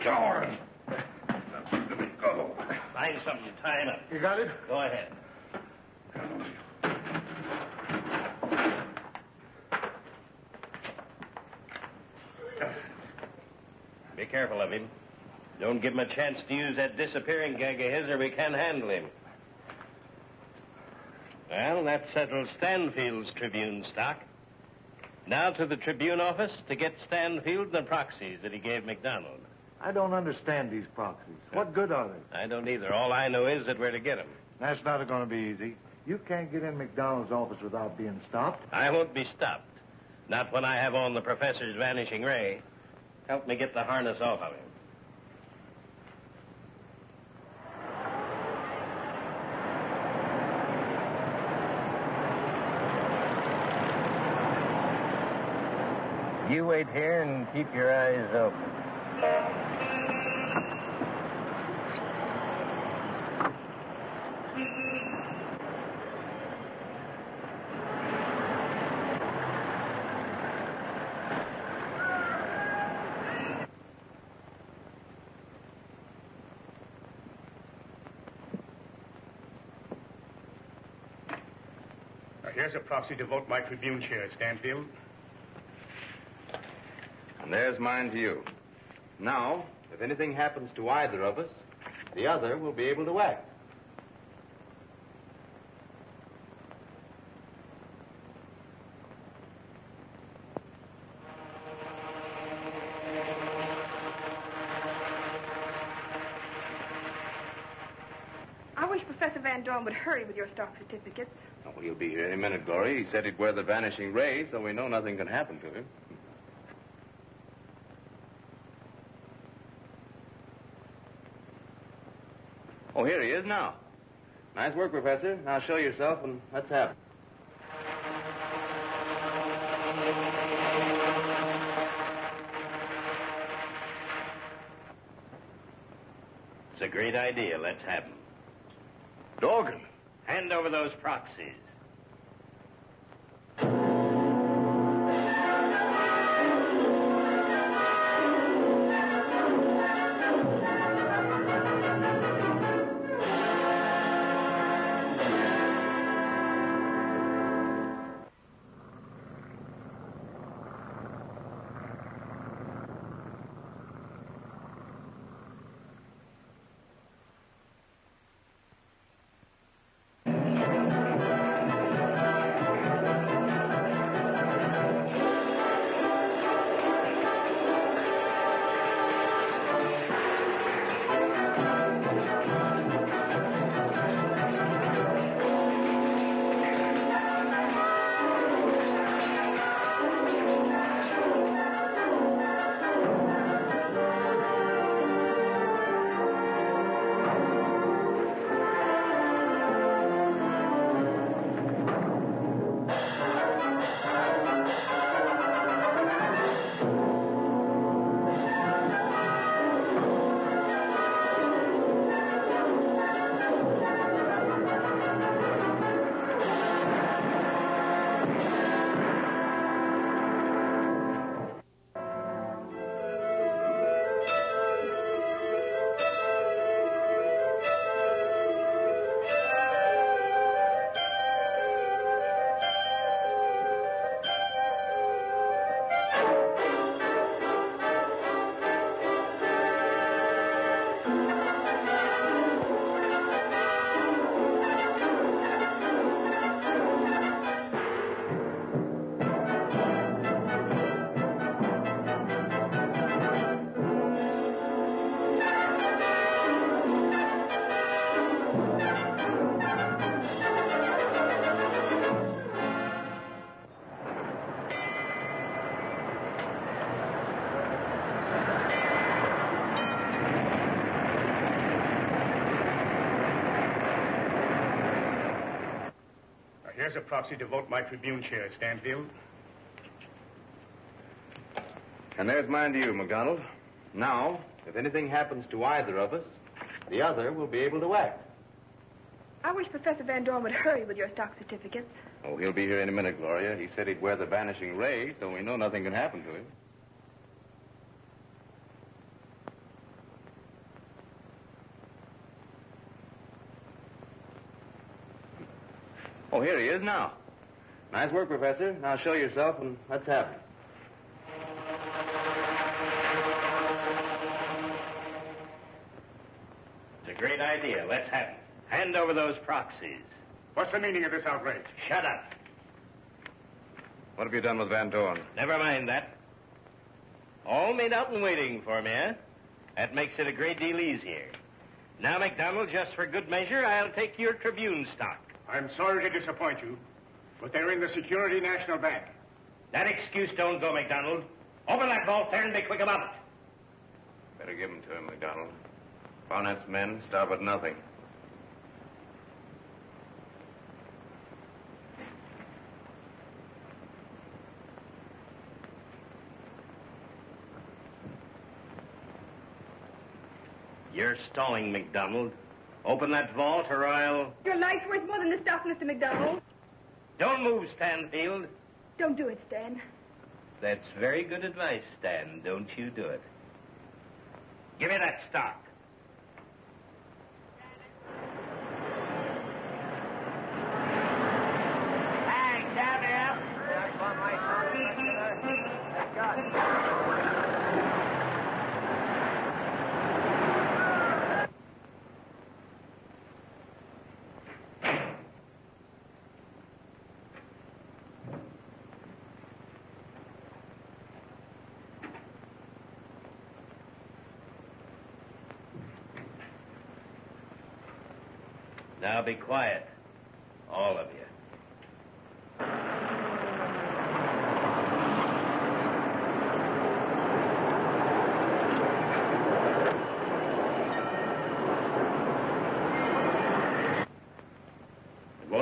Dorn! Let me go. Find something, tie it up. You got it? Go ahead. Be careful of him. Don't give him a chance to use that disappearing gag of his or we can't handle him. Well, that settles Stanfield's Tribune stock. Now to the Tribune office to get Stanfield the proxies that he gave McDonald. I don't understand these proxies. What good are they? I don't either. All I know is that we're to get them. That's not going to be easy. You can't get in McDonald's office without being stopped. I won't be stopped. Not when I have on the professor's Vanishing Ray. Help me get the harness off of him. You wait here and keep your eyes open. Now, here's a proxy to vote my Tribune shares, Stanfield. And there's mine to you. Now, if anything happens to either of us, the other will be able to act. I wish Professor Van Dorn would hurry with your stock certificates. Oh, he'll be here any minute, Gloria. He said he'd wear the Vanishing Ray, so we know nothing can happen to him. Oh, here he is now. Nice work, Professor. Now show yourself and let's have it. It's a great idea. Let's have him. Dorgan. Hand over those proxies. Here's a proxy to vote my Tribune chair, Stanfield. And there's mine to you, McDonald. Now, if anything happens to either of us, the other will be able to act. I wish Professor Van Dorn would hurry with your stock certificates. Oh, he'll be here any minute, Gloria. He said he'd wear the Vanishing Ray, so we know nothing can happen to him. Oh, here he is now. Nice work, Professor. Now show yourself and let's have it. It's a great idea. Let's have him. Hand over those proxies. What's the meaning of this outrage? Shut up. What have you done with Van Dorn? Never mind that. All made out and waiting for me, eh? That makes it a great deal easier. Now, McDonald, just for good measure, I'll take your Tribune stock. I'm sorry to disappoint you, but they're in the Security National Bank. That excuse don't go, McDonald. Open that vault there and be quick about it. Better give them to him, McDonald. Barnett's men stop at nothing. You're stalling, McDonald. Open that vault or I'll... Your life's worth more than the stuff, Mr. McDonald. Don't move, Stanfield. Don't do it, Stan. That's very good advice, Stan. Don't you do it. Give me that stock. Thanks, have him. Now be quiet, all of you.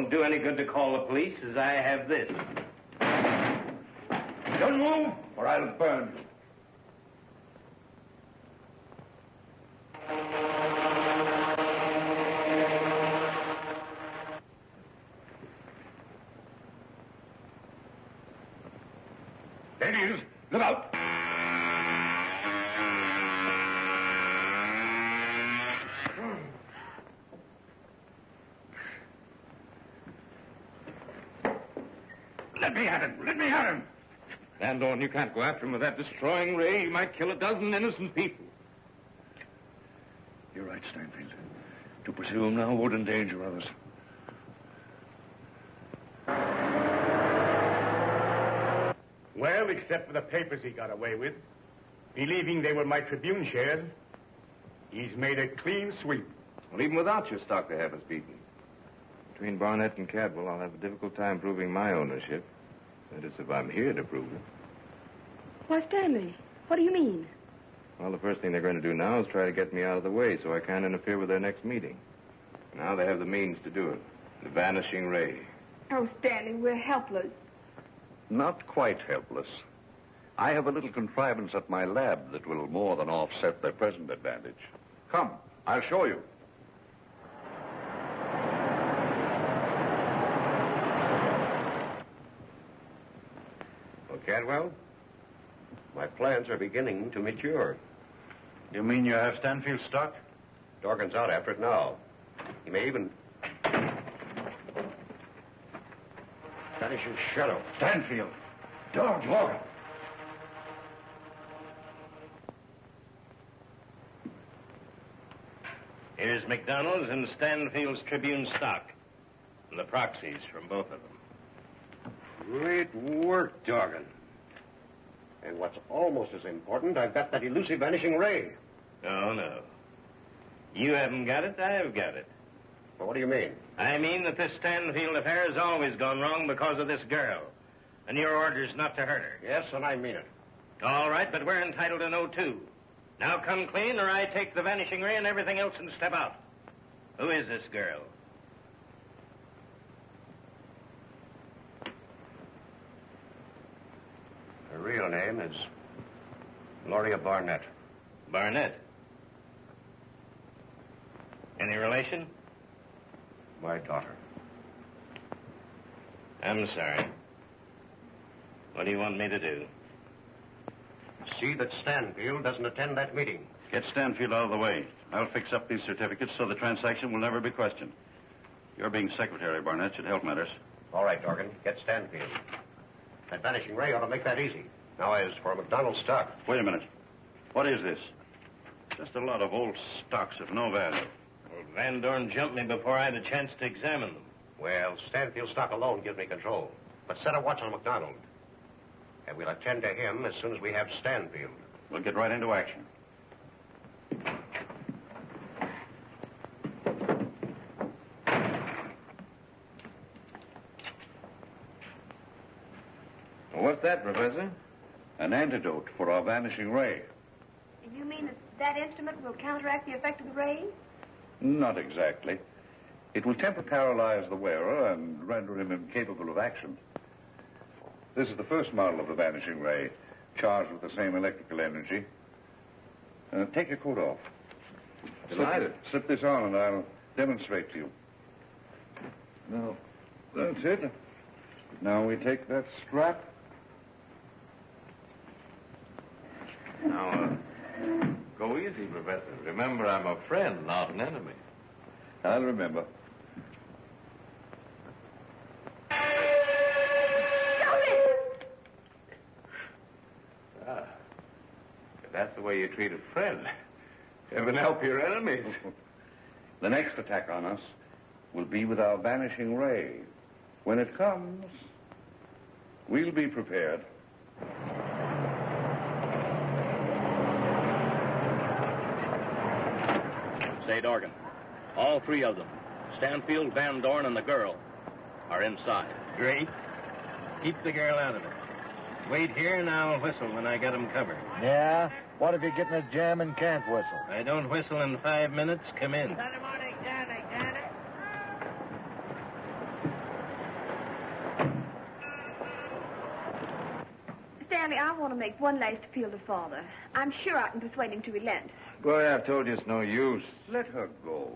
Won't do any good to call the police, as I have this. Don't move, or I'll burn you. There he is. Look out. Let me at him. Let me at him. Van Dorn, you can't go after him with that destroying ray. He might kill a dozen innocent people. You're right, Stanfield. To pursue him now would endanger others. Well, except for the papers he got away with, believing they were my Tribune shares, he's made a clean sweep. Well, even without your stock, they have us beaten. Between Barnett and Cadwell, I'll have a difficult time proving my ownership. That is, if I'm here to prove it. Why, Stanley, what do you mean? Well, the first thing they're going to do now is try to get me out of the way so I can't interfere with their next meeting. Now they have the means to do it. The Vanishing Ray. Oh, Stanley, we're helpless. Not quite helpless. I have a little contrivance at my lab that will more than offset their present advantage. Come, I'll show you. Well, Cadwell, my plans are beginning to mature. You mean you have Stanfield stock? Dorgan's out after it now. He may even... That is your shadow. Stanfield. Dorgan. Here's McDonald's and Stanfield's Tribune stock. And the proxies from both of them. Great work, Dorgan. And what's almost as important, I've got that elusive Vanishing Ray. Oh, no. You haven't got it, I've got it. Well, what do you mean? I mean that this Stanfield affair has always gone wrong because of this girl. And your order's not to hurt her. Yes, and I mean it. All right, but we're entitled to know, too. Now come clean, or I take the Vanishing Ray and everything else and step out. Who is this girl? Her real name is Gloria Barnett. Barnett. Any relation? My daughter. I'm sorry. What do you want me to do? See that Stanfield doesn't attend that meeting. Get Stanfield out of the way. I'll fix up these certificates so the transaction will never be questioned. Your being secretary, Barnett, should help matters. All right, Dorgan. Get Stanfield. That Vanishing Ray ought to make that easy. Now, as for McDonald's stock... Wait a minute. What is this? Just a lot of old stocks of no value. Well, Van Dorn jumped me before I had a chance to examine them. Well, Stanfield stock alone gives me control. But set a watch on McDonald. And we'll attend to him as soon as we have Stanfield. We'll get right into action. What's that, Professor? An antidote for our Vanishing Ray. You mean that instrument will counteract the effect of the ray? Not exactly. It will paralyze the wearer and render him incapable of action. This is the first model of the Vanishing Ray, charged with the same electrical energy. Take your coat off. Delighted. Slip this on and I'll demonstrate to you. Now, that's it. Now we take that strap. Now, go easy, Professor. Remember, I'm a friend, not an enemy. I'll remember. If that's the way you treat a friend, heaven help your enemies. The next attack on us will be with our Vanishing Ray. When it comes, we'll be prepared. Say, Dorgan, all three of them, Stanfield, Van Dorn, and the girl, are inside. Great. Keep the girl out of it. Wait here and I'll whistle when I get them covered. Yeah? What if you get in a jam and can't whistle? I don't whistle in 5 minutes. Come in. Stanley, I want to make one last appeal to Father. I'm sure I can persuade him to relent. Gloria, I've told you it's no use. Let her go.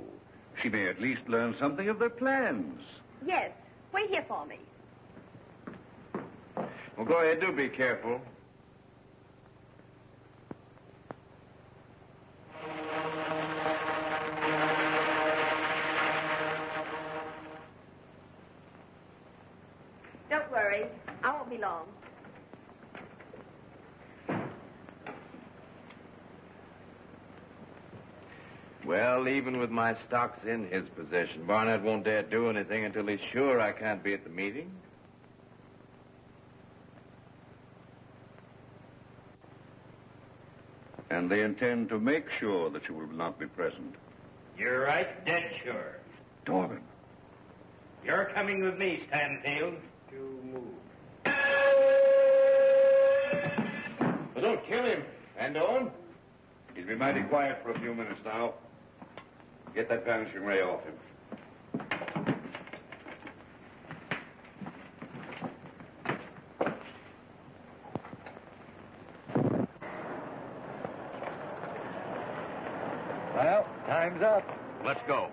She may at least learn something of their plans. Yes. Wait here for me. Well, Gloria, do be careful. Don't worry. I won't be long. Well, even with my stocks in his possession, Barnett won't dare do anything until he's sure I can't be at the meeting. And they intend to make sure that you will not be present. You're right, dead sure. Dorn. You're coming with me, Stanfield. You move. But don't kill him, Van Dorn. He's been mighty quiet for a few minutes now. Get that vanishing ray off him. Well, time's up. Let's go.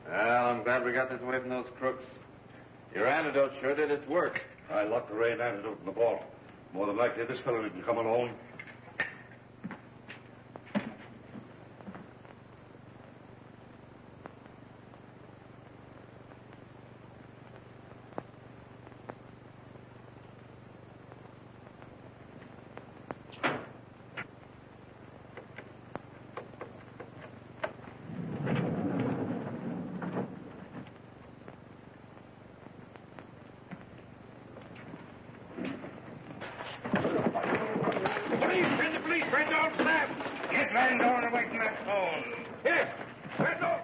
Well, I'm glad we got this away from those crooks. Your antidote sure did its work. I locked the ray and antidote in the vault. More than likely, this fellow didn't come alone. Van Dorn away from that phone. Yes, Van Dorn.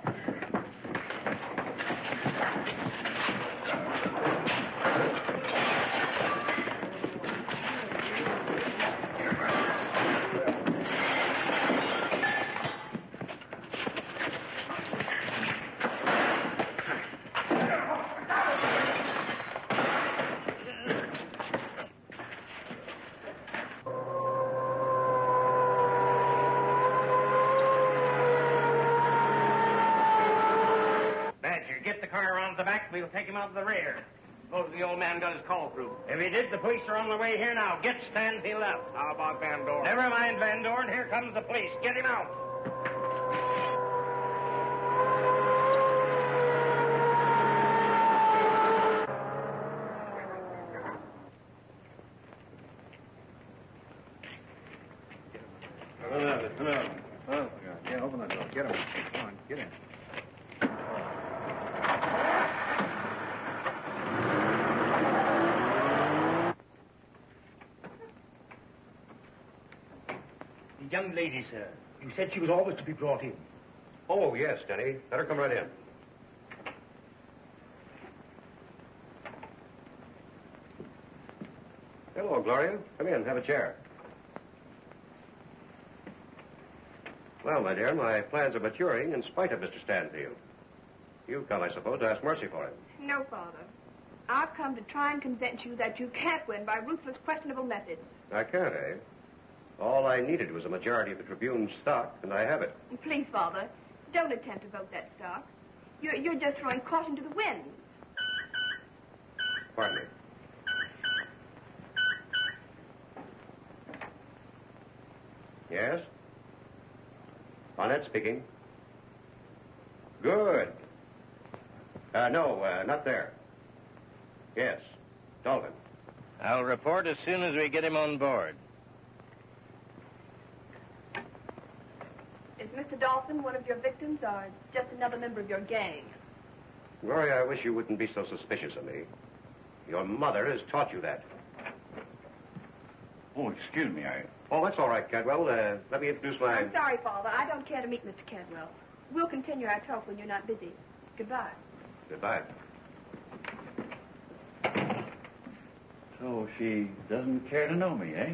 Get the car around the back, we'll take him out of the rear. Suppose the old man got his call through. If he did, the police are on the way here now. Get Stanfield out. How about Van Dorn? Never mind Van Dorn. Here comes the police. Get him out. Yeah, open the door. Get him. Come on, get in. The young lady, sir. You said she was always to be brought in. Oh, yes, Denny. Let her come right in. Hello, Gloria. Come in. Have a chair. Well, my dear, my plans are maturing in spite of Mr. Stanfield. You've come, I suppose, to ask mercy for him. No, Father. I've come to try and convince you that you can't win by ruthless, questionable methods. I can't, eh? All I needed was a majority of the Tribune's stock, and I have it. Please, Father, don't attempt to vote that stock. You're just throwing caution to the wind. Pardon me. Yes? Barnett speaking. Good. No, not there. Yes. Dalton. I'll report as soon as we get him on board. Is Mr. Dawson one of your victims or just another member of your gang? Gloria, I wish you wouldn't be so suspicious of me. Your mother has taught you that. Oh, excuse me, Oh, that's all right, Cadwell. Let me introduce my... I'm sorry, Father. I don't care to meet Mr. Cadwell. We'll continue our talk when you're not busy. Goodbye. Goodbye. So she doesn't care to know me, eh?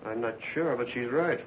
I'm not sure, but she's right.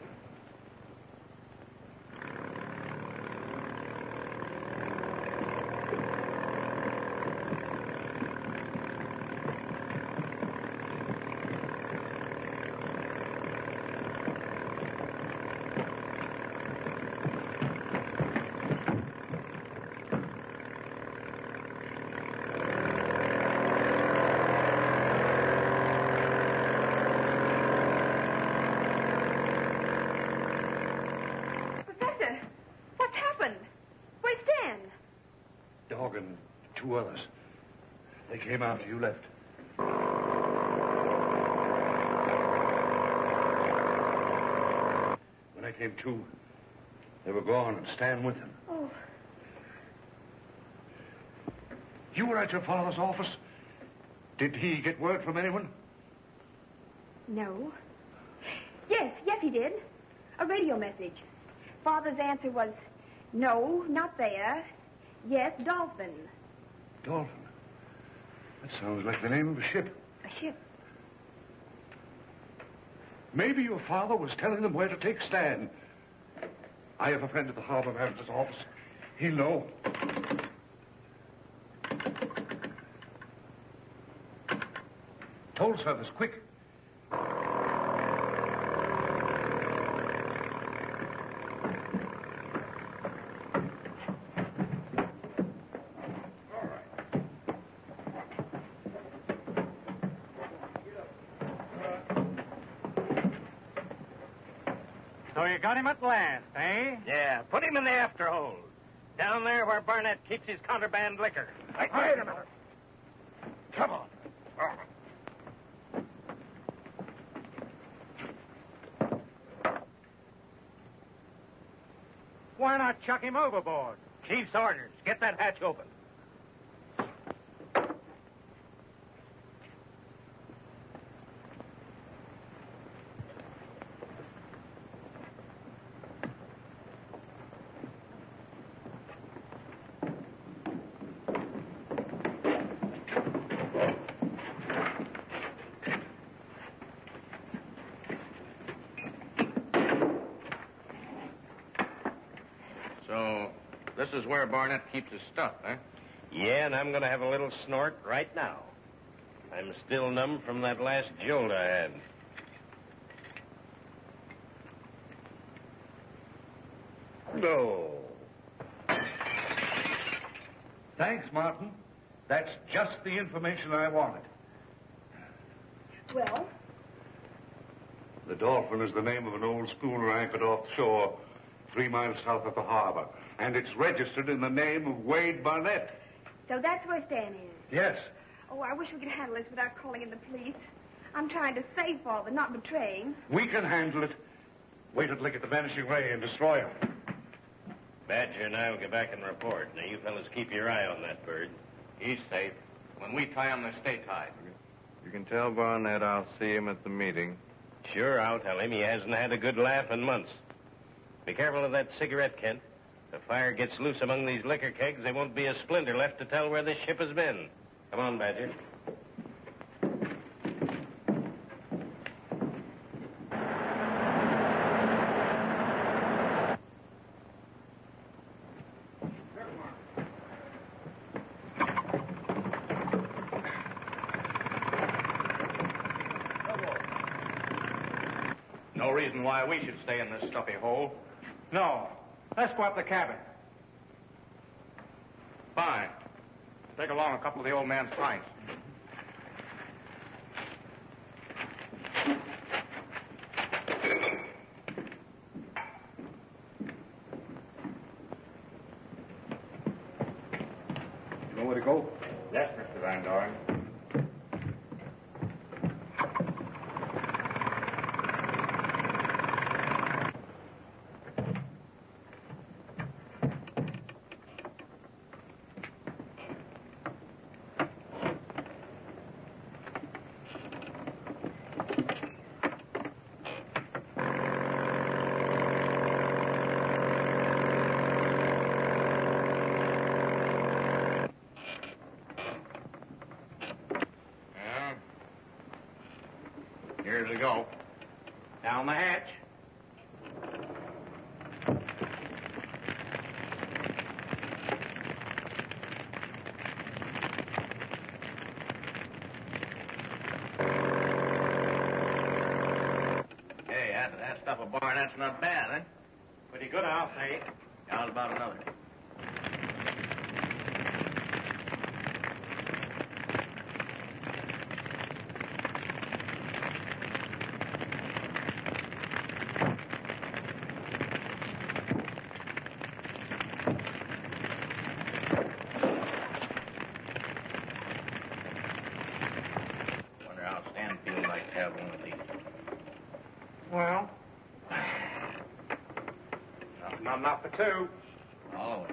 dog and 2 others. They came after you left. When I came to, they were gone and Stan with them. Oh. You were at your father's office? Did he get word from anyone? No. Yes, he did. A radio message. Father's answer was, no, not there. Yes, Dolphin. Dolphin? That sounds like the name of a ship. A ship? Maybe your father was telling them where to take Stan. I have a friend at the harbor manager's office. He'll know. Toll service, quick. So you got him at last, eh? Yeah, put him in the afterhold. Down there where Barnett keeps his contraband liquor. Wait a minute. Come on. Why not chuck him overboard? Chief's orders. Get that hatch open. So, this is where Barnett keeps his stuff, eh? Yeah, and I'm going to have a little snort right now. I'm still numb from that last jolt I had. No. Thanks, Martin. That's just the information I wanted. Well? The Dolphin is the name of an old schooner anchored offshore 3 miles south of the harbor. And it's registered in the name of Wade Barnett. So that's where Stan is? Yes. Oh, I wish we could handle this without calling in the police. I'm trying to save Father, not betray him. We can handle it. Wait till they get the Vanishing Ray and destroy him. Badger and I will get back and report. Now, you fellas keep your eye on that bird. He's safe. When we tie him, they stay tied. You can tell Barnett I'll see him at the meeting. Sure, I'll tell him he hasn't had a good laugh in months. Be careful of that cigarette, Kent. If the fire gets loose among these liquor kegs, there won't be a splinter left to tell where this ship has been. Come on, Badger. No reason why we should stay in this stuffy hole. No. Let's go up the cabin. Fine. Take along a couple of the old man's pints. You know where to go? Yes, Mr. Van Dorn. Here we go. Down the hatch. Hey, that stuff of Barnett's not bad, eh? Pretty good, I'll say. How's about another? Enough for two. Oh.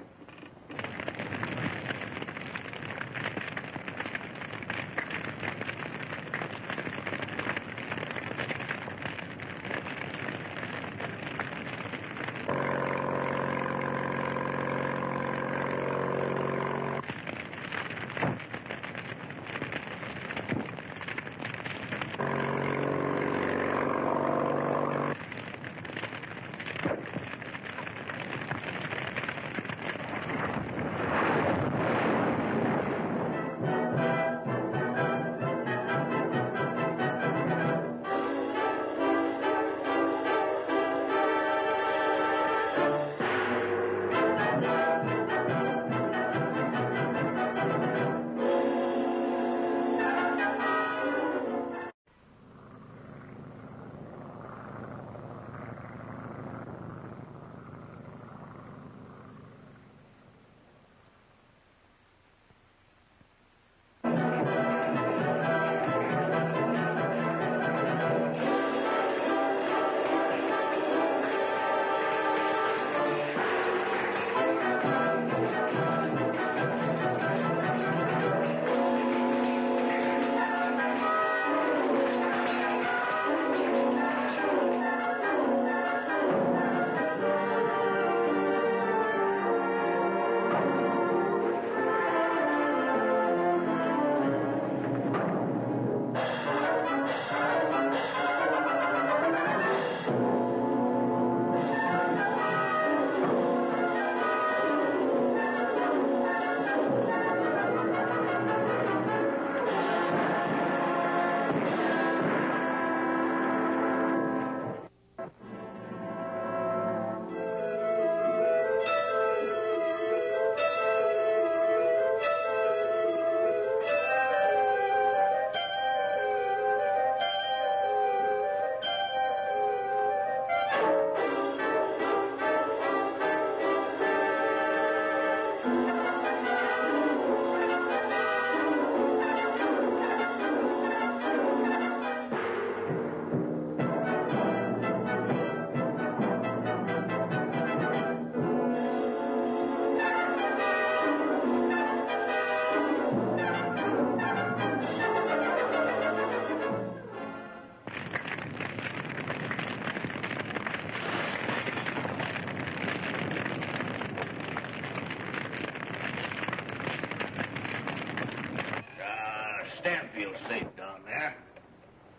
Stanfield's safe down there.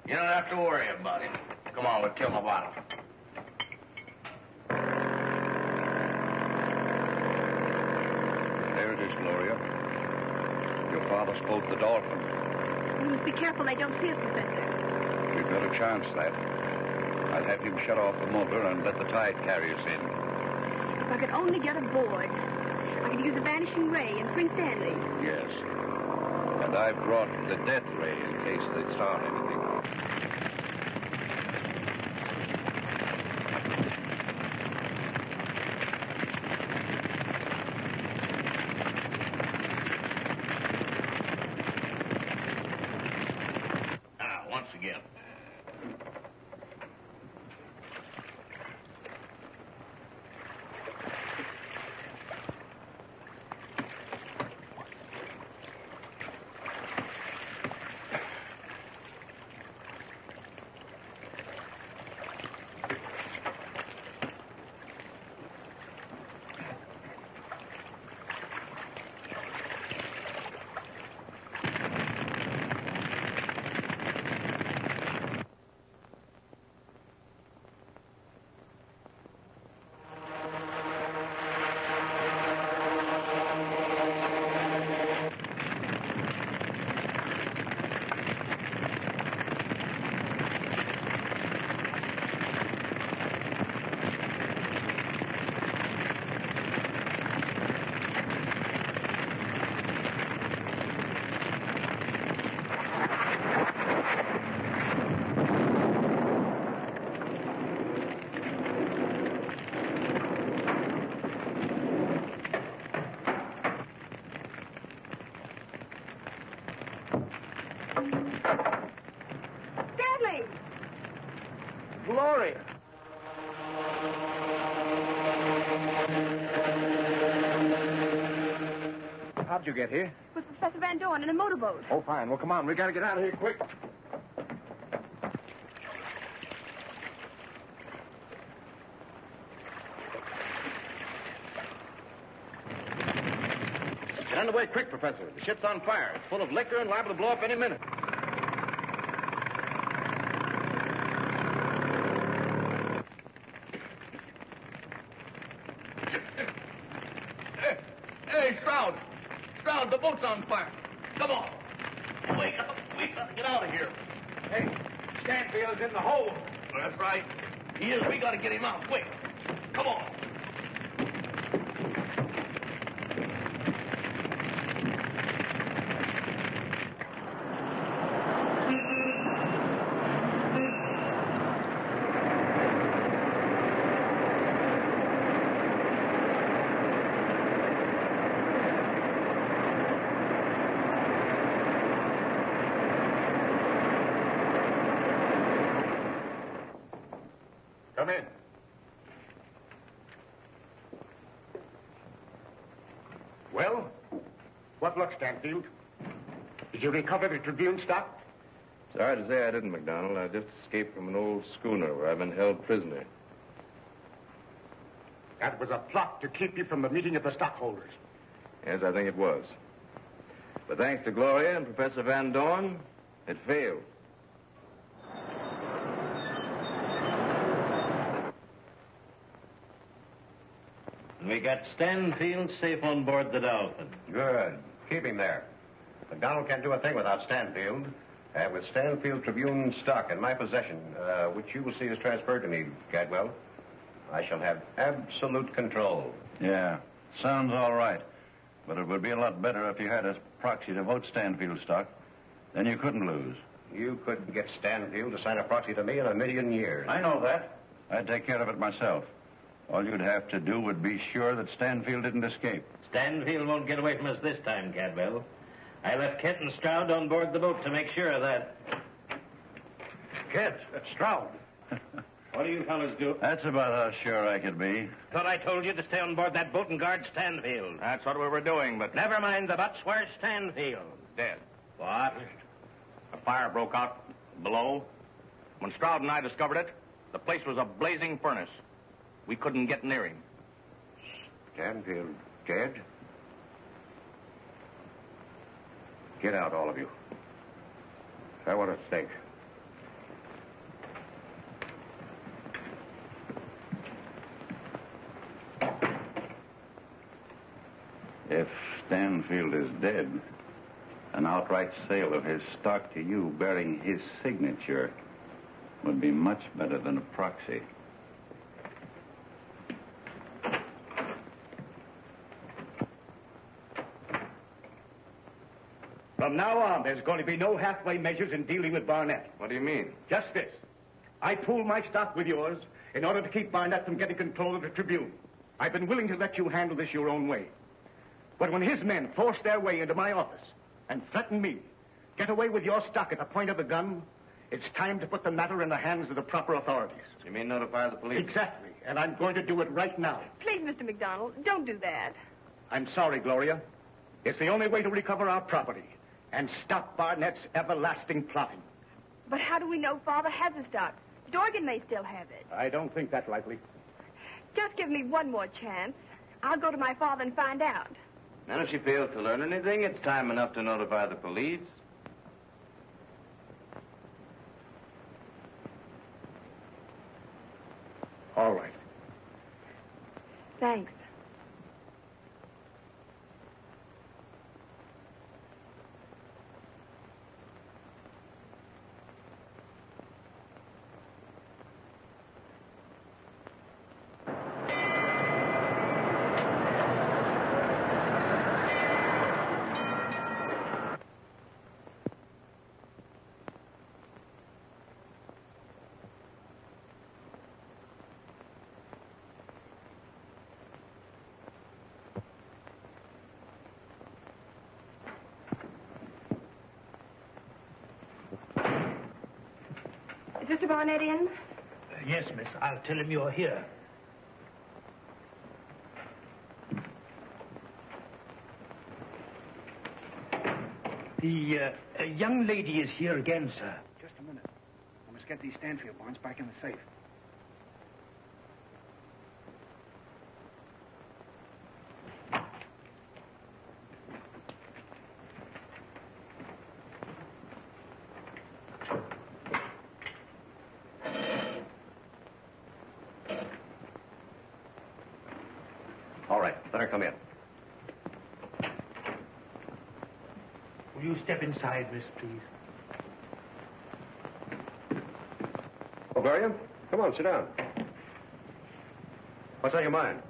You don't have to worry about him. Come on, we'll kill him a bottle. There it is, Gloria. Your father spoke the dolphin. You must be careful they don't see us, Professor. We've got a chance, that. I'll have him shut off the motor and let the tide carry us in. If I could only get aboard, I could use the Vanishing Ray and free Stanley. Yes. And I've brought the death ray in case they start anything. Now, once again. How'd you get here? With Professor Van Dorn in a motorboat. Oh, fine. Well, come on. We gotta get out of here quick. Get underway quick, Professor. The ship's on fire. It's full of liquor and liable to blow up any minute. Hey, Stroud! Stroud, the boat's on fire. Come on. Wake up. We gotta get out of here. Hey, Stanfield's in the hole. That's right. He is. We gotta get him out quick. Come on. Come in. Well, what luck, Stanfield? Did you recover the Tribune stock? Sorry to say I didn't, McDonald. I just escaped from an old schooner where I've been held prisoner. That was a plot to keep you from the meeting of the stockholders. Yes, I think it was. But thanks to Gloria and Professor Van Dorn, it failed. We got Stanfield safe on board the Dolphin. Good. Keep him there. McDonald can't do a thing without Stanfield. With Stanfield Tribune stock in my possession, which you will see is transferred to me, Cadwell, I shall have absolute control. Yeah, sounds all right. But it would be a lot better if you had a proxy to vote Stanfield stock. Then you couldn't lose. You couldn't get Stanfield to sign a proxy to me in a million years. I know that. I'd take care of it myself. All you'd have to do would be sure that Stanfield didn't escape. Stanfield won't get away from us this time, Cadwell. I left Kent and Stroud on board the boat to make sure of that. Kent, Stroud. What do you fellas do? That's about how sure I could be. Thought I told you to stay on board that boat and guard Stanfield. That's what we were doing, but... Never mind the buts. Where's Stanfield? Dead. What? A fire broke out below. When Stroud and I discovered it, the place was a blazing furnace. We couldn't get near him. Stanfield dead? Get out, all of you. I want to think. If Stanfield is dead, an outright sale of his stock to you bearing his signature would be much better than a proxy. From now on, there's going to be no halfway measures in dealing with Barnett. What do you mean? Just this. I pooled my stock with yours in order to keep Barnett from getting control of the Tribune. I've been willing to let you handle this your own way. But when his men force their way into my office and threaten me, get away with your stock at the point of the gun, it's time to put the matter in the hands of the proper authorities. You mean notify the police? Exactly. And I'm going to do it right now. Please, Mr. McDonald, don't do that. I'm sorry, Gloria. It's the only way to recover our property and stop Barnett's everlasting plotting. But how do we know Father has the stock? Dorgan may still have it. I don't think that's likely. Just give me one more chance. I'll go to my father and find out. And if she fails to learn anything, it's time enough to notify the police. All right. Thanks. Is Mr. Barnett in? Yes, miss. I'll tell him you're here. The young lady is here again, sir. Just a minute. I must get these Stanfield bonds back in the safe. All right, let her come in. Will you step inside, miss, please? Oh, Gloria, come on, sit down. What's on your mind?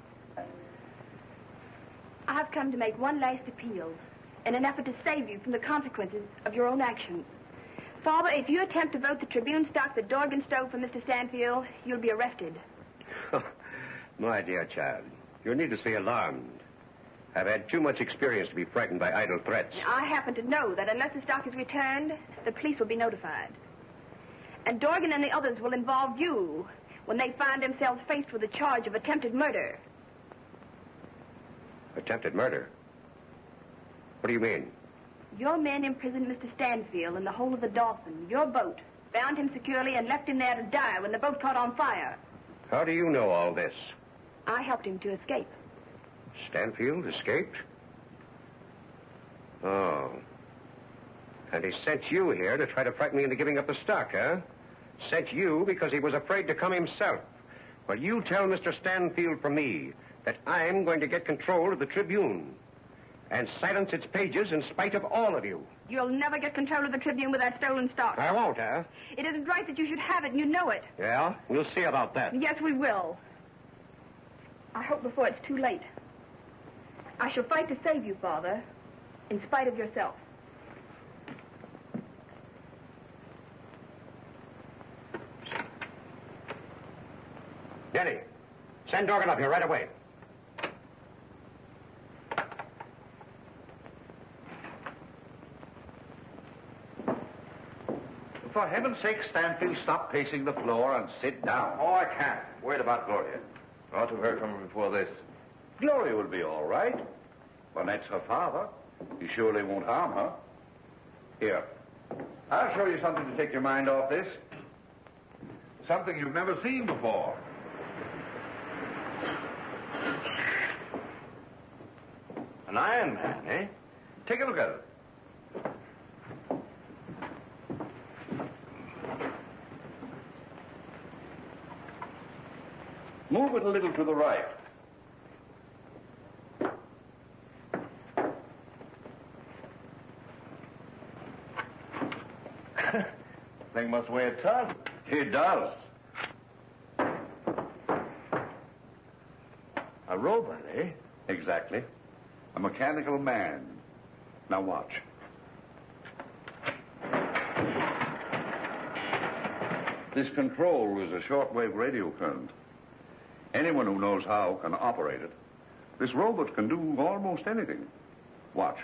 I've come to make one last appeal in an effort to save you from the consequences of your own actions. Father, if you attempt to vote the Tribune stock that Dorgan stole from Mr. Stanfield, you'll be arrested. My dear child, you're needlessly alarmed. I've had too much experience to be frightened by idle threats. I happen to know that unless the stock is returned, the police will be notified. And Dorgan and the others will involve you when they find themselves faced with the charge of attempted murder. Attempted murder? What do you mean? Your men imprisoned Mr. Stanfield in the hold of the Dolphin, your boat, bound him securely and left him there to die when the boat caught on fire. How do you know all this? I helped him to escape. Stanfield escaped? Oh. And he sent you here to try to frighten me into giving up the stock, huh? Sent you because he was afraid to come himself. Well, you tell Mr. Stanfield from me that I'm going to get control of the Tribune and silence its pages in spite of all of you. You'll never get control of the Tribune with that stolen stock. I won't, huh? It isn't right that you should have it, and you know it. Yeah? We'll see about that. Yes, we will. I hope before it's too late. I shall fight to save you, Father, in spite of yourself. Denny, send Dorgan up here right away. For heaven's sake, Stanfield, stop pacing the floor and sit down. Oh, I can't. Worried about Gloria. I ought to have heard from her before this. Gloria will be all right. Barnett's her father. He surely won't harm her. Here, I'll show you something to take your mind off this. Something you've never seen before. An Iron Man, eh? Take a look at it. Move it a little to the right. Thing must weigh a ton. It does. A robot, eh? Exactly. A mechanical man. Now watch. This control is a shortwave radio current. Anyone who knows how can operate it. This robot can do almost anything. Watch.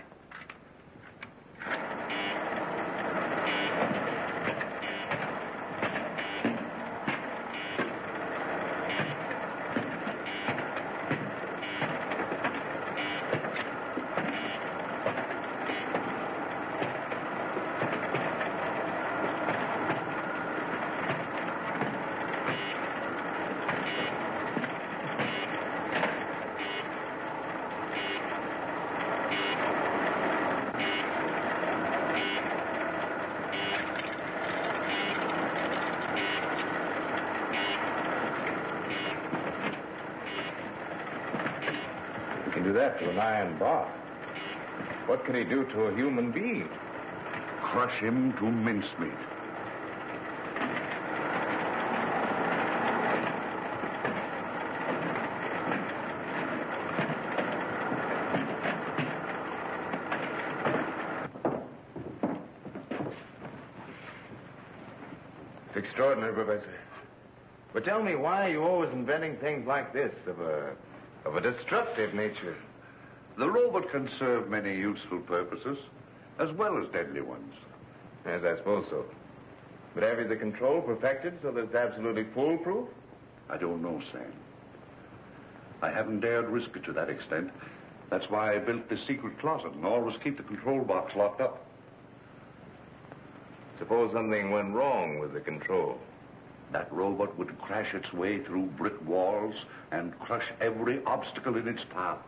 Do that to an iron bar. What can he do to a human being? Crush him to mincemeat. It's extraordinary, Professor. But tell me, why are you always inventing things like this of a destructive nature? The robot can serve many useful purposes, as well as deadly ones. Yes, I suppose so. But have you the control perfected so that it's absolutely foolproof? I don't know, Sam. I haven't dared risk it to that extent. That's why I built this secret closet and always keep the control box locked up. Suppose something went wrong with the control. That robot would crash its way through brick walls and crush every obstacle in its path.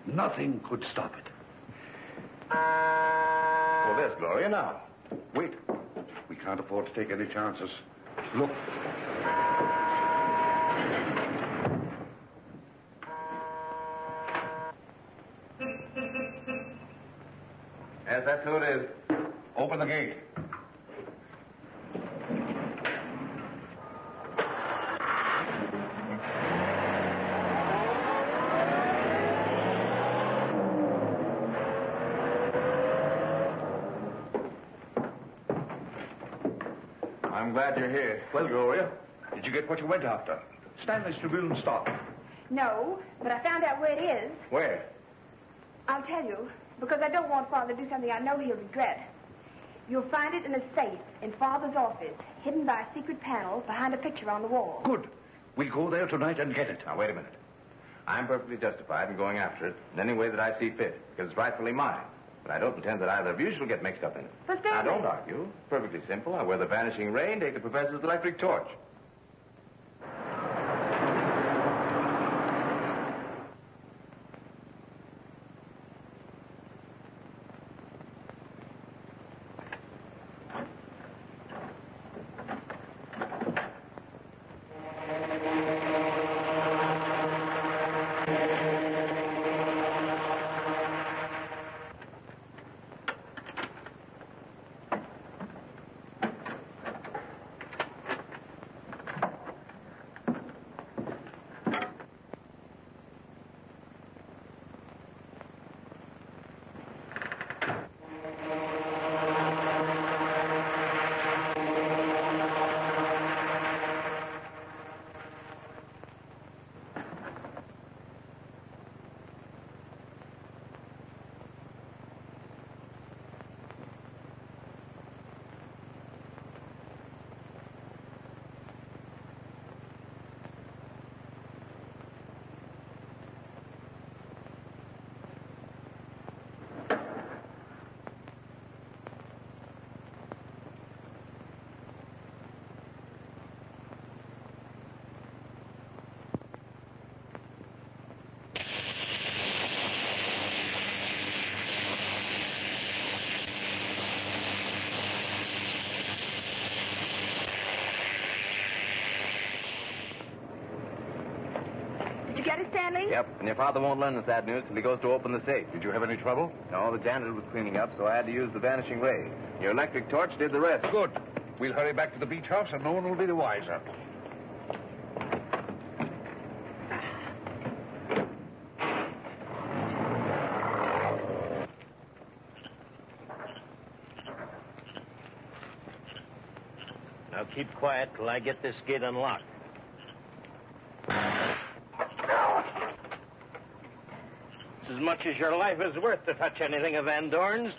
Nothing could stop it. Well, there's Gloria now. Wait. We can't afford to take any chances. Look. Yes, that's who it is. Open the gate. I'm glad you're here. Well, Gloria, did you get what you went after? Stanley's Tribune stock. No, but I found out where it is. Where? I'll tell you, because I don't want Father to do something I know he'll regret. You'll find it in a safe in Father's office, hidden by a secret panel behind a picture on the wall. Good. We'll go there tonight and get it. Now, wait a minute. I'm perfectly justified in going after it in any way that I see fit, because it's rightfully mine. But I don't intend that either of you shall get mixed up in it. But Stanley... Now, don't argue. Perfectly simple. I wear the Vanishing Ray and take the professor's electric torch. Did you get it, Stanley? Yep, and your father won't learn the sad news till he goes to open the safe. Did you have any trouble? No, the janitor was cleaning up, so I had to use the Vanishing Ray. Your electric torch did the rest. Good. We'll hurry back to the beach house and no one will be the wiser. Now keep quiet till I get this gate unlocked. It's as much as your life is worth to touch anything of Van Dorn's.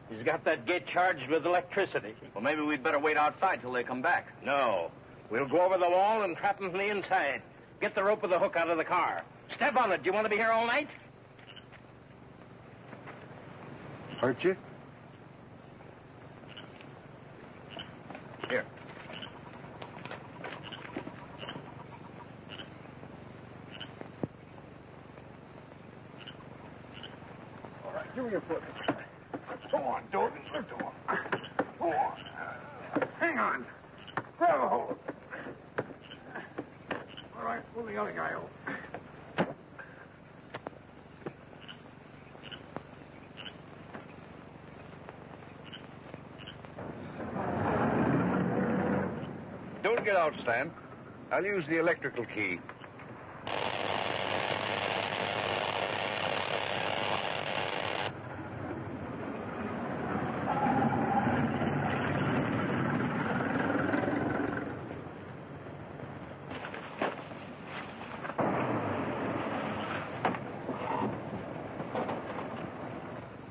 He's got that gate charged with electricity. Well, maybe we'd better wait outside till they come back. No. We'll go over the wall and trap him from the inside. Get the rope with the hook out of the car. Step on it. Do you want to be here all night? Hurt you? Here. All right, give me your foot. Go on, Dorn. Lift him up. Go on. Hang on. Grab a hold. All right, pull the other guy over. Don't get out, Stan. I'll use the electrical key.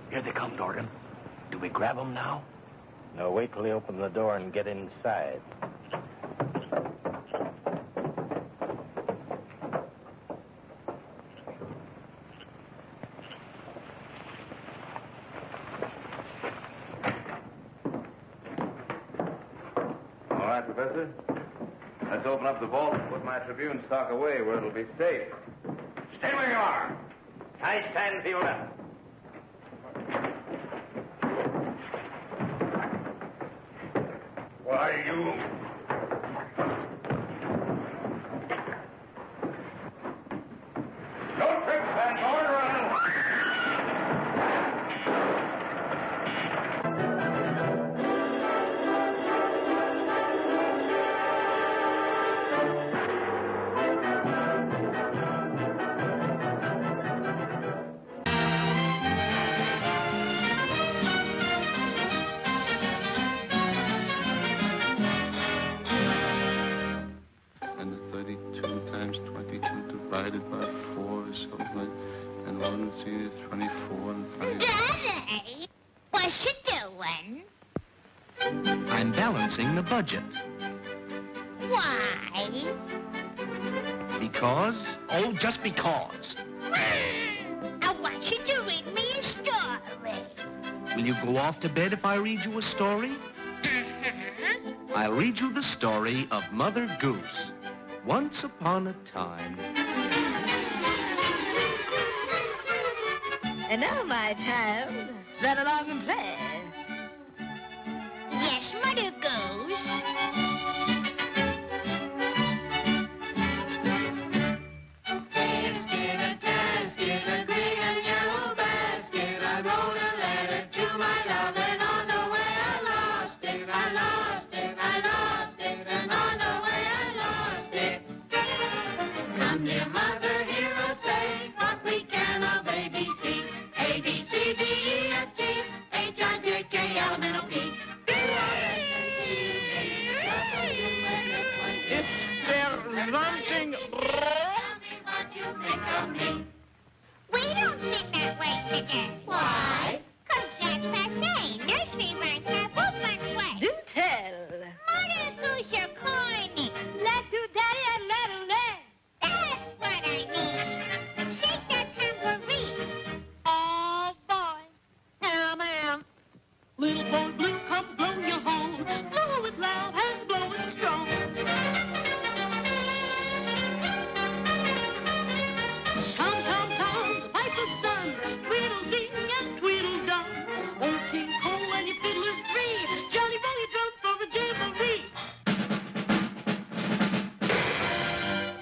Here they come, Dorgan. Do we grab them now? No, wait till he opens the door and get inside. better. Let's open up the vault and put my Tribune stock away where it'll be safe. Stay where you are. Tie Stanfield up. Why, you... No tricks, Van Dorn, or And 32 times 22 divided by 4 is something. And 1 is 24 and 20. Daddy, what's you doing? I'm balancing the budget. Why? Because? Oh, just because. I want you to read me a story. Will you go off to bed if I read you a story? I'll read you the story of Mother Goose. Once upon a time. And now, my child, run along and play. Yes, Mother Goose. Basket, a tasket, a green and yellow basket. I wrote a letter to my love, and on the way I lost it. I lost it, I lost it, and on the way I lost it. Come, dear mother, hear us say what we can of ABC. A, B, C, D, E, F, G, H, I, J, K, L, M, N, O, P. Is there something We don't sing that way today. Why? 'Cause that's passe. Nursery rhymes have woodman's way. Do tell. Mother Goose, you're corny. Let to daddy and let alone. That's what I mean. Shake that tambourine. Oh, boy. Now, ma'am. Little boy blue, come blow your horn. Blow it loud and blow it strong. Tom, tom, tom, the pipe of sun. Tweedle ding and tweedle dum. Old King Cole and your fiddlers three. Johnny Boy, you drum for a jamboree.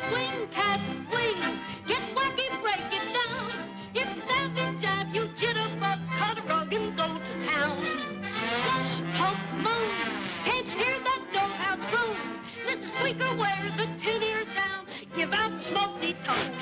Swing, cat, swing. Get wacky, break it down. If snap and jive, you jitterbugs, cut a rug and go to town. Flush, pump, moon. Can't you hear that doghouse croon? Mr. Squeaker wears the tin ears down. Give out the smoky tone.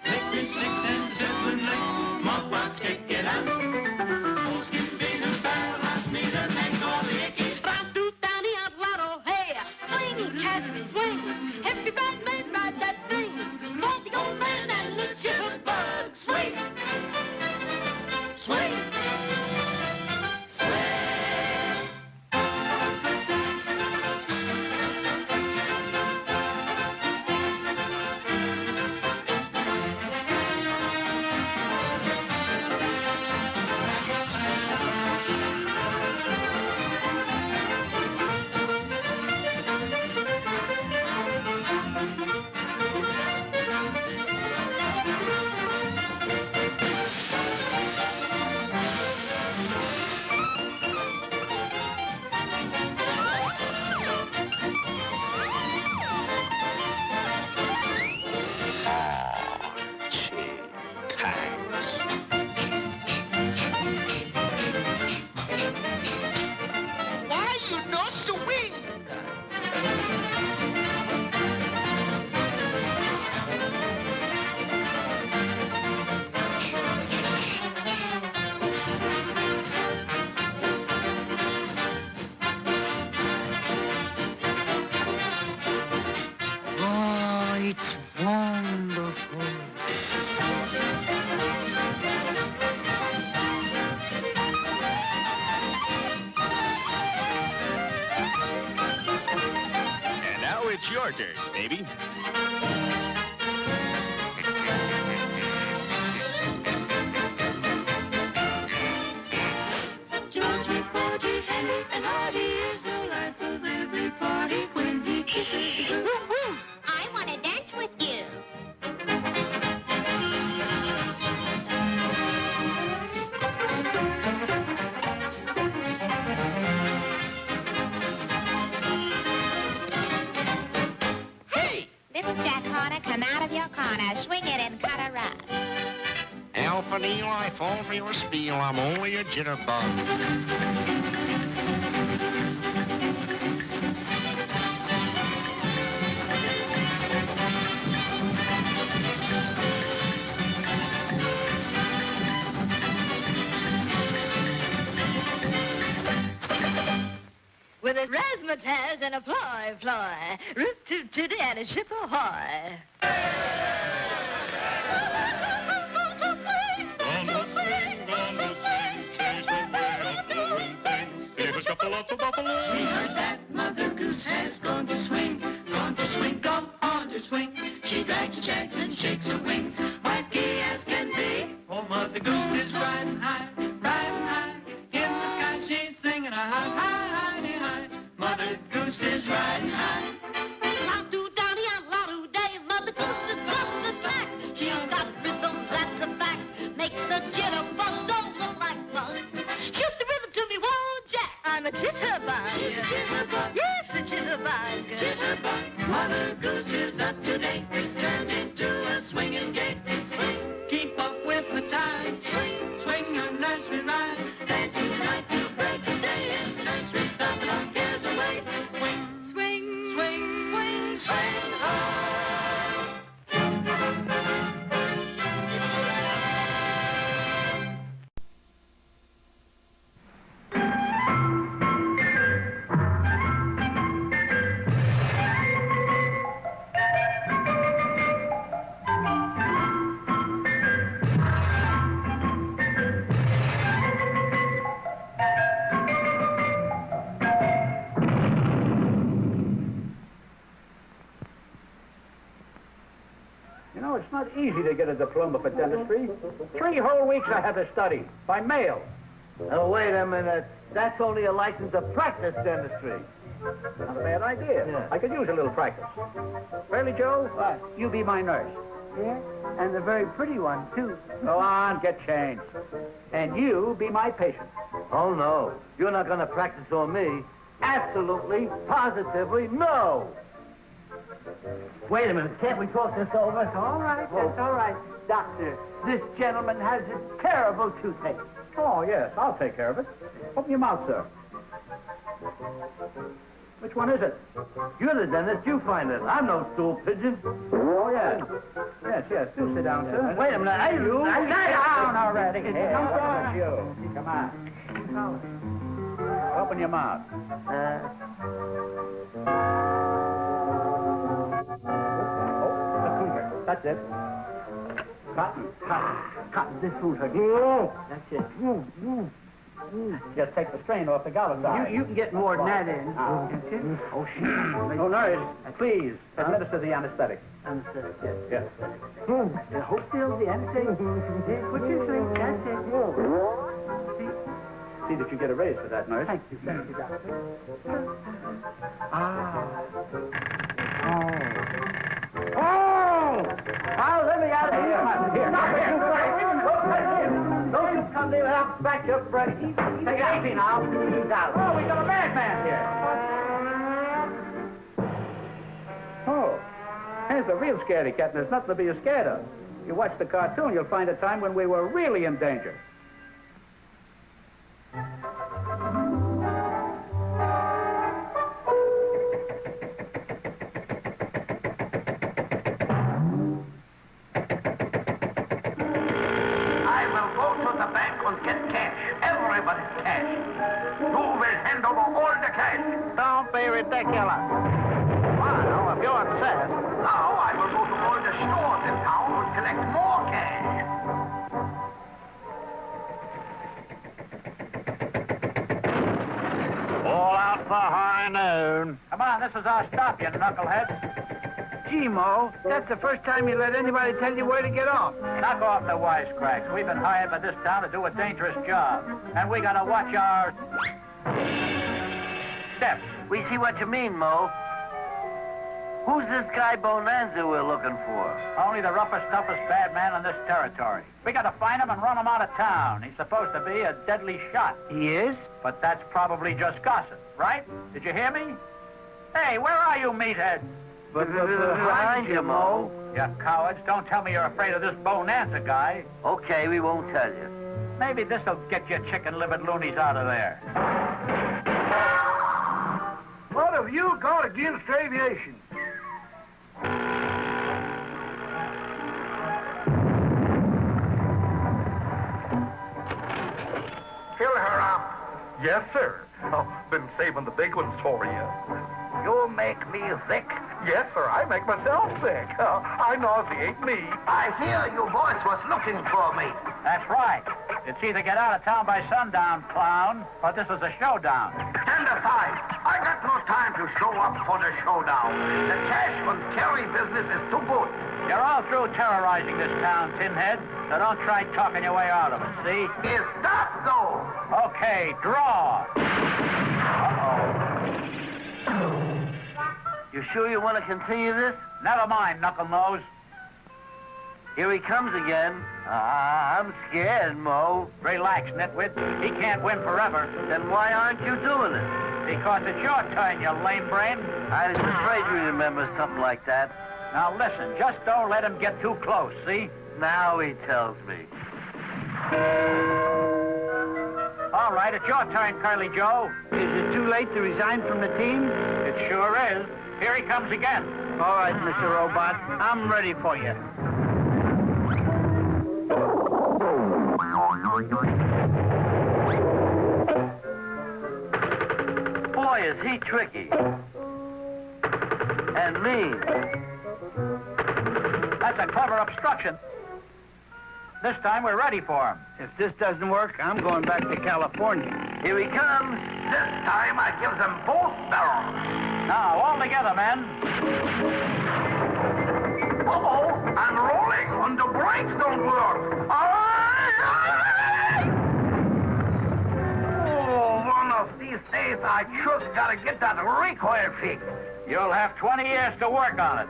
Hickory 6 and 7 8, Mogwai's kick it out. Old skin beater, barrel house meter, make all the ickies. Round through down the outlotto, hey, swing, cat, swing. Everybody may ride that thing. For the old man and the jitterbug, swing, swing, swing. Why you no swing? Oh, it's wonderful. And now it's your turn, baby. Georgie, Porgy, Henry, and Hardy is the life of every party when corner, come out of your corner. Swing it and cut a rug. Alpha and Eli, fall for your spiel. I'm only a jitterbug. With a razzmatazz and a fly, root toot tooty and a ship ahoy. We heard that Mother Goose has gone to swing, go on to swing. She drags her shaggs and shakes her wings, white gay as can be. Oh, Mother Goose is riding high, in the sky she's singing a high, high, high, high. Mother Goose is riding high. La-doo-dowdy, la-doo-day, Mother Goose is coming to back. She's got rhythm, that's a fact. Makes the jitterbugs don't look like bugs. Shoot the rhythm to me, whoa, Jack. I'm a jitterbug. She's a jitterbug. Yes, a jitterbug. Jitterbug. Mother Goose is up to date, turned into a swinging gate. Keep up with the tide. Swing your nursery ride. Dance through the night till break of day. And the nursery stopping our cares away. Swing, swing, swing, swing, swing high. You know, it's not easy to get a diploma for dentistry. 3 whole weeks I had to study, by mail. Oh, wait a minute. That's only a license to practice dentistry. Not a bad idea. Yeah. I could use a little practice. Really, Joe? What? You be my nurse. Yeah? And a very pretty one, too. Go on, get changed. And you be my patient. Oh, no. You're not going to practice on me. Absolutely, positively, no. Wait a minute. Can't we talk this over? It's all right. It's all right. Doctor, this gentleman has a terrible toothache. Oh, yes, I'll take care of it. Open your mouth, sir. Which one is it? You're the dentist. You find it. I'm no stool pigeon. Oh, yes. Yes. Do sit down, sir. Wait a minute. I Sit down already. Here, look you. Come on. Open your mouth. That's it. Cotton. This won't hurt you. That's it. Just take the strain off the gullet side. You can get more than that in. Can't you? Oh, shit. Oh, nurse, please, administer the anesthetic. Anesthetic. Yes. Hold still, the anesthetic. Put your drink. That's it. See that you get a raise for that, nurse. Thank you, doctor. Oh, let me out of here. Don't you come near without back your breath. Take it easy now. He's out. Oh, we got a madman here. Oh, here's a real scaredy cat, and there's nothing to be scared of. You watch the cartoon, you'll find a time when we were really in danger. Don't be ridiculous. Well, if you insist. Now I will go to all the stores in town and collect more cash. All out for high noon. Come on, this is our stop, you knucklehead. Gee, Mo, that's the first time you let anybody tell you where to get off. Knock off the wisecracks. We've been hired by this town to do a dangerous job. And we gotta watch our steps. We see what you mean, Mo. Who's this guy Bonanza we're looking for? Only the roughest, toughest bad man in this territory. We gotta find him and run him out of town. He's supposed to be a deadly shot. He is? But that's probably just gossip, right? Did you hear me? Hey, where are you, meathead? But behind you, Mo. You cowards, don't tell me you're afraid of this bonanza guy. Okay, we won't tell you. Maybe this'll get your chicken-livered loonies out of there. What have you got against aviation? Fill her up. Yes, sir. Oh, been saving the big ones for you. You make me sick. Yes, sir. I make myself sick. I nauseate me. I hear you boys was looking for me. That's right. It's either get out of town by sundown, clown, or this is a showdown. Stand aside. I got no time to show up for the showdown. The cash and carry business is too good. You're all through terrorizing this town, Tinhead, so don't try talking your way out of it, see? Is that so? Okay, draw. You sure you want to continue this? Never mind, Knuckle Nose. Here he comes again. I'm scared, Mo. Relax, nitwit. He can't win forever. Then why aren't you doing it? Because it's your turn, you lame brain. I was afraid you remember something like that. Now listen, just don't let him get too close, see? Now he tells me. All right, it's your turn, Curly Joe. Is it too late to resign from the team? It sure is. Here he comes again. All right, Mr. Robot. I'm ready for you. Boy, is he tricky. And mean. That's a clever obstruction. This time we're ready for him. If this doesn't work, I'm going back to California. Here he comes. This time I give them both barrels. Now, all together, men. Uh-oh, I'm rolling when the brakes don't work. Oh, one of these days I just gotta get that recoil fixed. You'll have 20 years to work on it.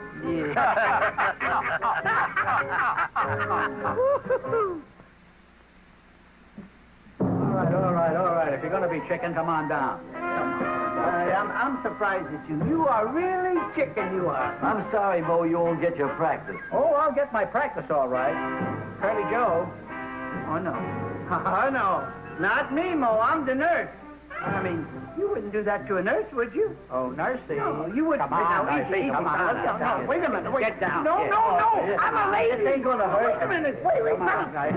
All right. If you're going to be chicken, come on down. I'm surprised at you. You are really chicken, you are. I'm sorry, Mo, you won't get your practice. Oh, I'll get my practice all right. Curly Joe. Oh, no. Oh, no. Not me, Mo. I'm the nurse. I mean, you wouldn't do that to a nurse, would you? Oh, nursey. No, you wouldn't. Come on, easy. come on. No, wait a minute. Wait. Get down. No, I'm a lady. This ain't gonna hurt. Wait a minute. Wait. Come on, guys.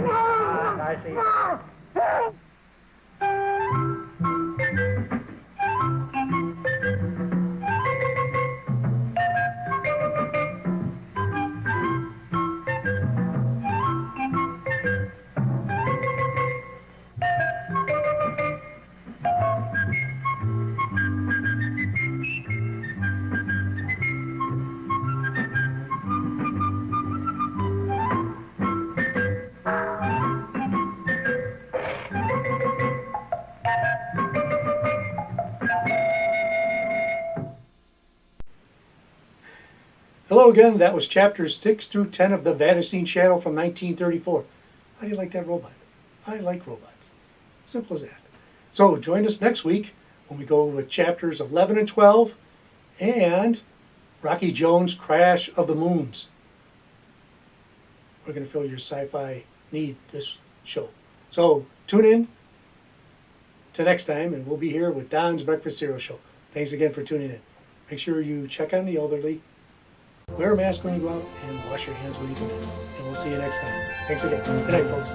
Hello again, that was chapters 6 through 10 of The Vanishing Shadow from 1934. How do you like that robot? I like robots. Simple as that. So join us next week when we go with chapters 11 and 12 and Rocky Jones' Crash of the Moons. We're going to fill your sci-fi need this show. So tune in to next time and we'll be here with Don's Breakfast Cereal Show. Thanks again for tuning in. Make sure you check on the elderly. Wear a mask when you go out and wash your hands when you come in. And we'll see you next time. Thanks again. Good night, folks.